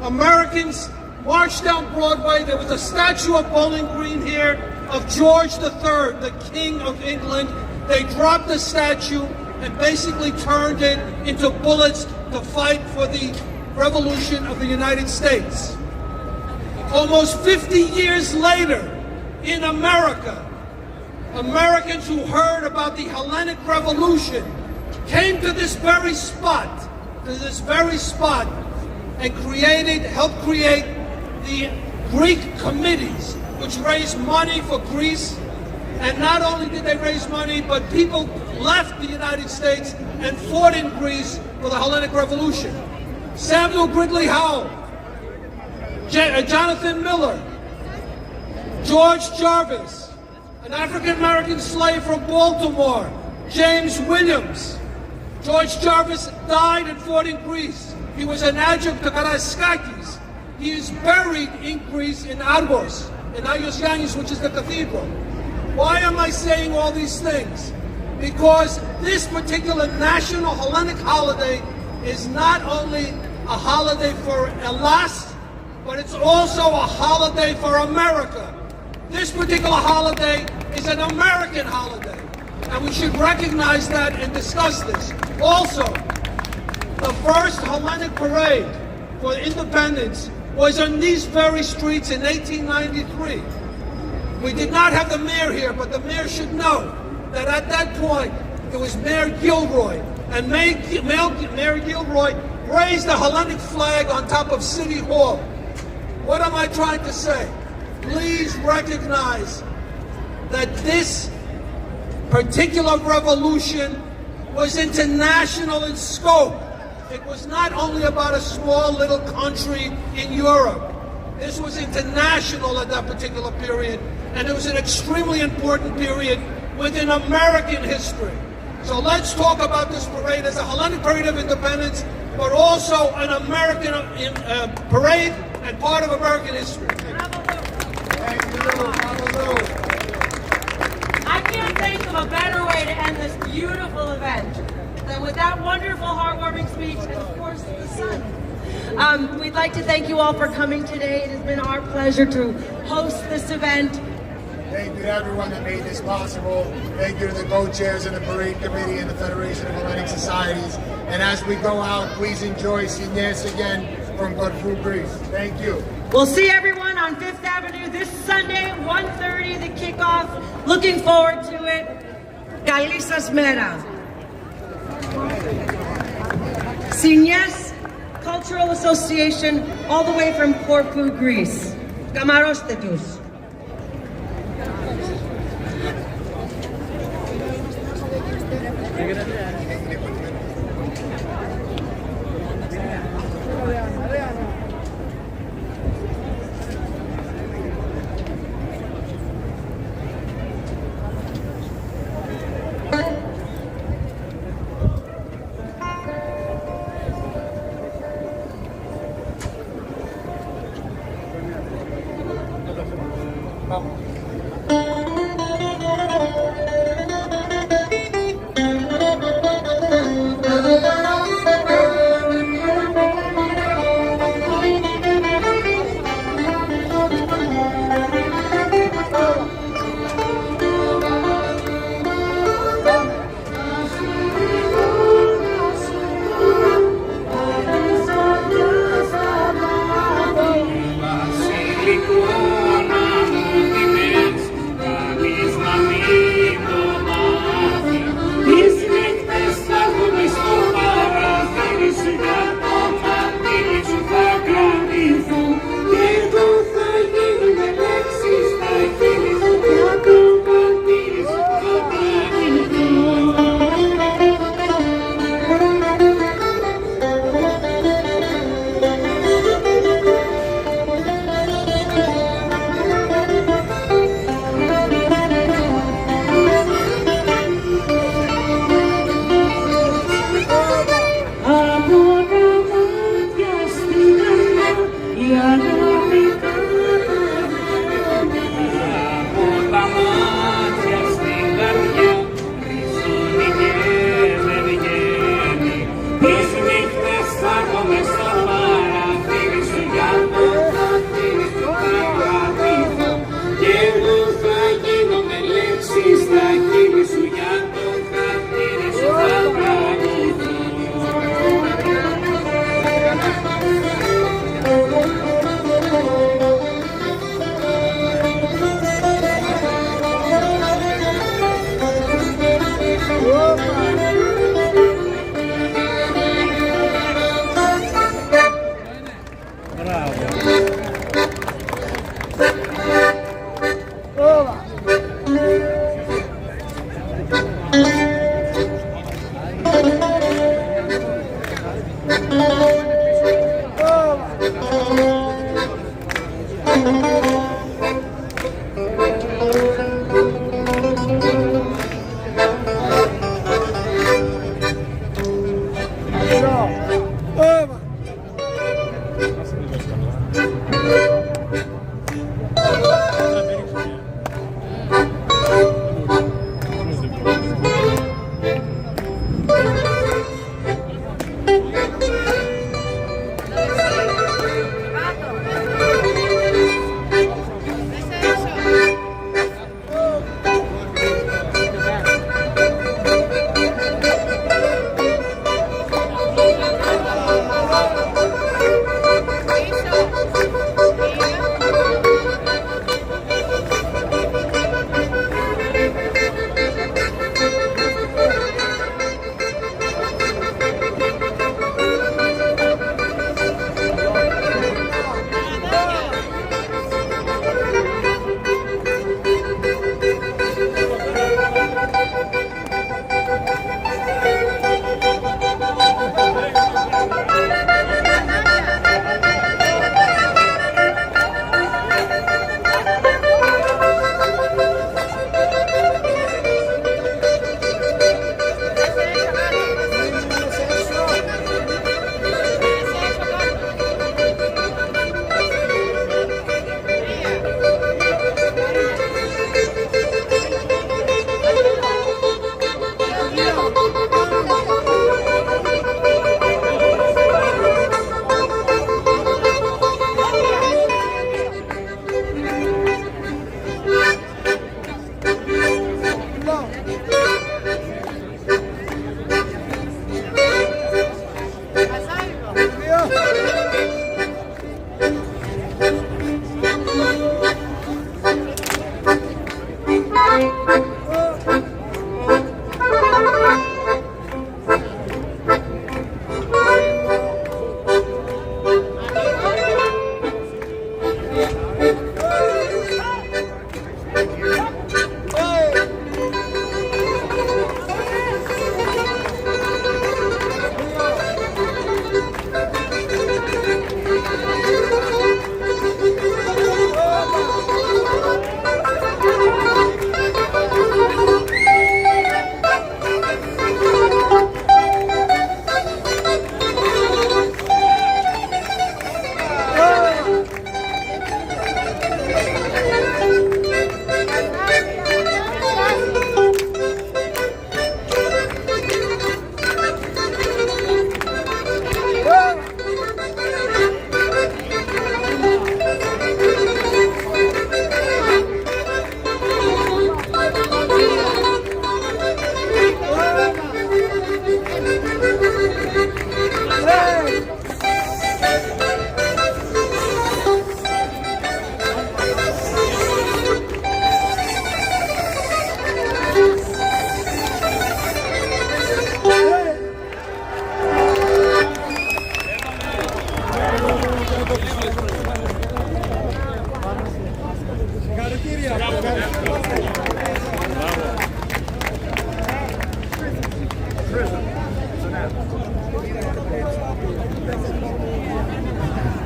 Americans marched down Broadway. There was a statue of Bowling Green here of George III, the King of England. They dropped the statue and basically turned it into bullets to fight for the revolution of the United States. Almost 50 years later, in America, Americans who heard about the Hellenic Revolution came to this very spot, and helped create the Greek committees, which raised money for Greece. And not only did they raise money, but people left the United States and fought in Greece for the Hellenic Revolution. Samuel Gridley Howell, Jonathan Miller, George Jarvis, an African-American slave from Baltimore, James Williams. George Jarvis died and fought in Greece. He was an adjunct to Karaskakis. He is buried in Greece in Argos, in Agios Yannis, which is the cathedral. Why am I saying all these things? Because this particular national Hellenic holiday is not only a holiday for Hellas, but it's also a holiday for America. This particular holiday is an American holiday, and we should recognize that and discuss this. Also, the first Hellenic parade for independence was on these very streets in 1893. We did not have the mayor here, but the mayor should know that at that point, it was Mayor Gilroy, and Mayor Gilroy raised the Hellenic flag on top of City Hall. What am I trying to say? Please recognize that this particular revolution was international in scope. It was not only about a small little country in Europe. This was international at that particular period, and it was an extremely important period within American history. So let's talk about this parade as a Hellenic parade of independence, but also an American parade and part of American history. Thank you. I can't think of a better way to end this beautiful event than with that wonderful, heartwarming speech, and of course, the sun. We'd like to thank you all for coming today. It has been our pleasure to host this event. Thank you to everyone that made this possible. Thank you to the co-chairs and the parade committee and the Federation of Hellenic Societies. And as we go out, please enjoy Signes again from Corfu, Greece. Thank you. We'll see everyone on 5th Avenue this Sunday, 1:30, the kickoff. Looking forward to it. Καλή σας μέρα. Signes Cultural Association, all the way from Corfu, Greece. Kamaroste τους.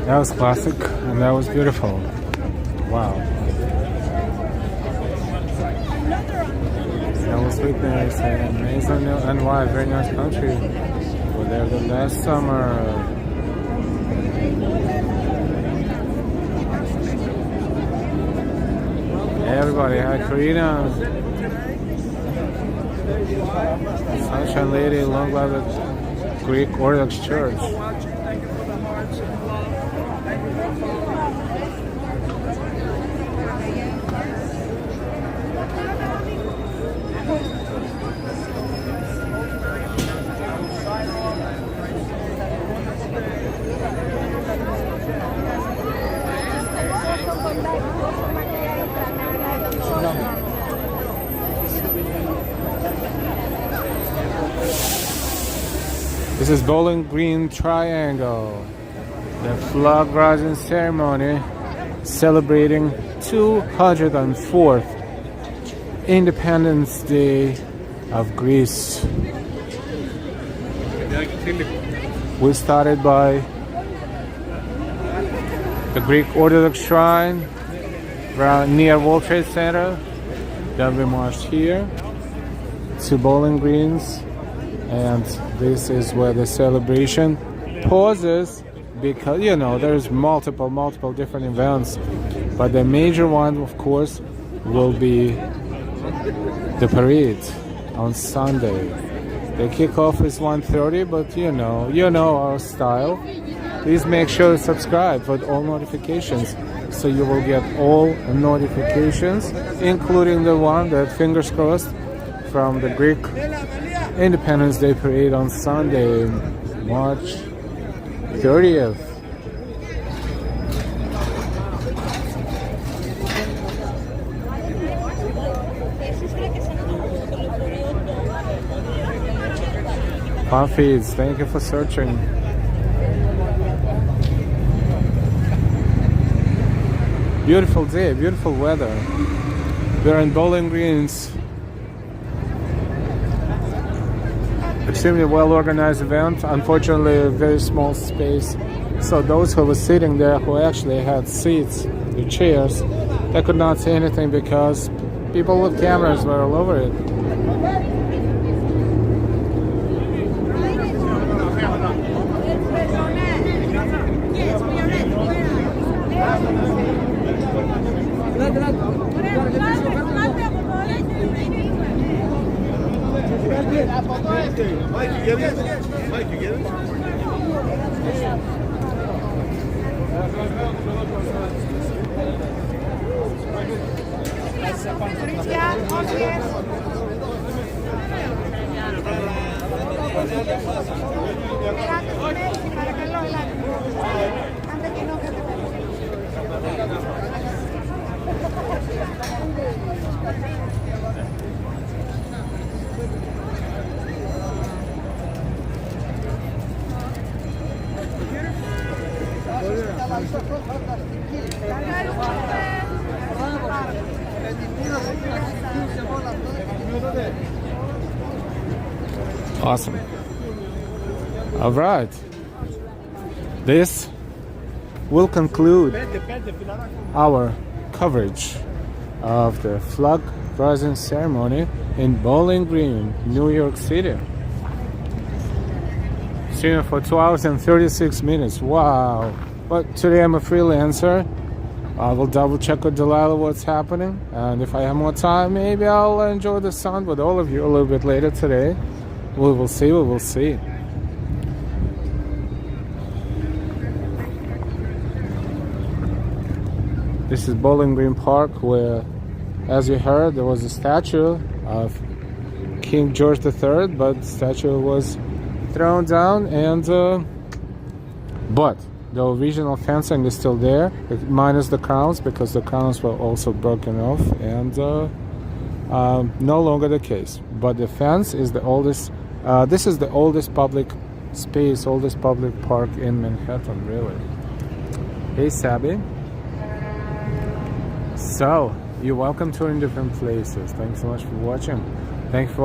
That was classic, and that was beautiful. Wow. I was witnessing an amazing NY, very nice country. We were there the last summer. Hey everybody, hi Karina. Sunshine Lady, long by the Greek Orthodox Church. This is Bowling Green Triangle, the flag raising ceremony celebrating 204th Independence Day of Greece. We started by the Greek Orthodox Shrine near World Trade Center. Then we marched here to Bowling Greens, and this is where the celebration pauses because, you know, there's multiple different events, but the major one, of course, will be the parade on Sunday. The kickoff is 1:30, but you know our style. Please make sure to subscribe for all notifications, so you will get all notifications, including the one that, fingers crossed, from the Greek Independence Day Parade on Sunday, March 30th. Fun feeds, thank you for searching. Beautiful day, beautiful weather. We're in Bowling Greens. Extremely well organized event. Unfortunately, a very small space. So those who were sitting there, who actually had seats, the chairs, they could not see anything because people with cameras were all over it. Awesome. All right. This will conclude our coverage of the flag raising ceremony in Bowling Green, New York City. Streaming for 2 hours and 36 minutes. Wow. But today I'm a freelancer. I will double check with Delilah what's happening. And if I have more time, maybe I'll enjoy the sun with all of you a little bit later today. We will see, we will see. This is Bowling Green Park, where, as you heard, there was a statue of King George III, but the statue was thrown down, and but the original fencing is still there, minus the crowns, because the crowns were also broken off, and no longer the case. But the fence is the oldest. This is the oldest public space, oldest public park in Manhattan, really. Hey, Sabby. So, you're welcome to in different places. Thanks so much for watching. Thank you so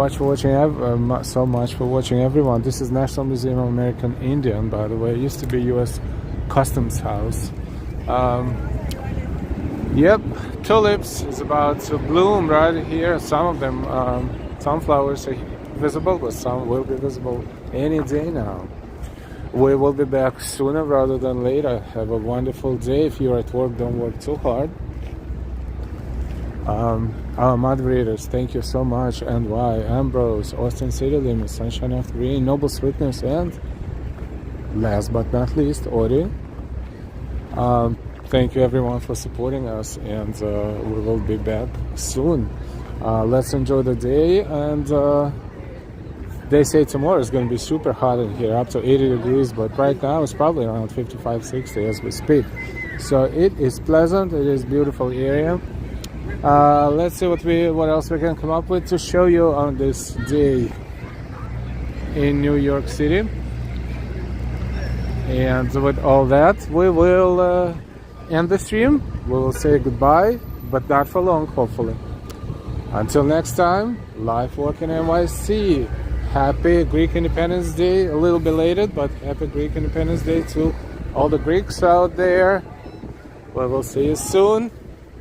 much for watching everyone. This is National Museum of American Indian, by the way. It used to be U.S. Customs House. Yep, tulips is about to bloom right here. Some of them, sunflowers are visible, but some will be visible any day now. We will be back sooner rather than later. Have a wonderful day. If you're at work, don't work too hard. Our moderators, thank you so much. And why? Ambrose, Austin City Limit, Sunshine After Rain, Noble Sweetness, and last but not least, Ori. Thank you everyone for supporting us, and we will be back soon. Let's enjoy the day, and they say tomorrow is going to be super hot in here, up to 80 degrees, but right now it's probably around 55, 60 as we speak. So it is pleasant, it is beautiful area. Let's see what else we can come up with to show you on this day in New York City. And with all that, we will end the stream. We will say goodbye, but not for long, hopefully. Until next time, life work in NYC. Happy Greek Independence Day, a little belated, but happy Greek Independence Day to all the Greeks out there. We will see you soon.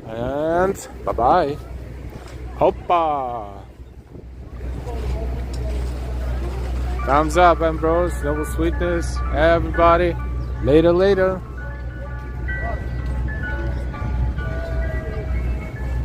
And bye-bye. Hoppa! Thumbs up, Ambrose, Noble Sweetness, everybody. Later.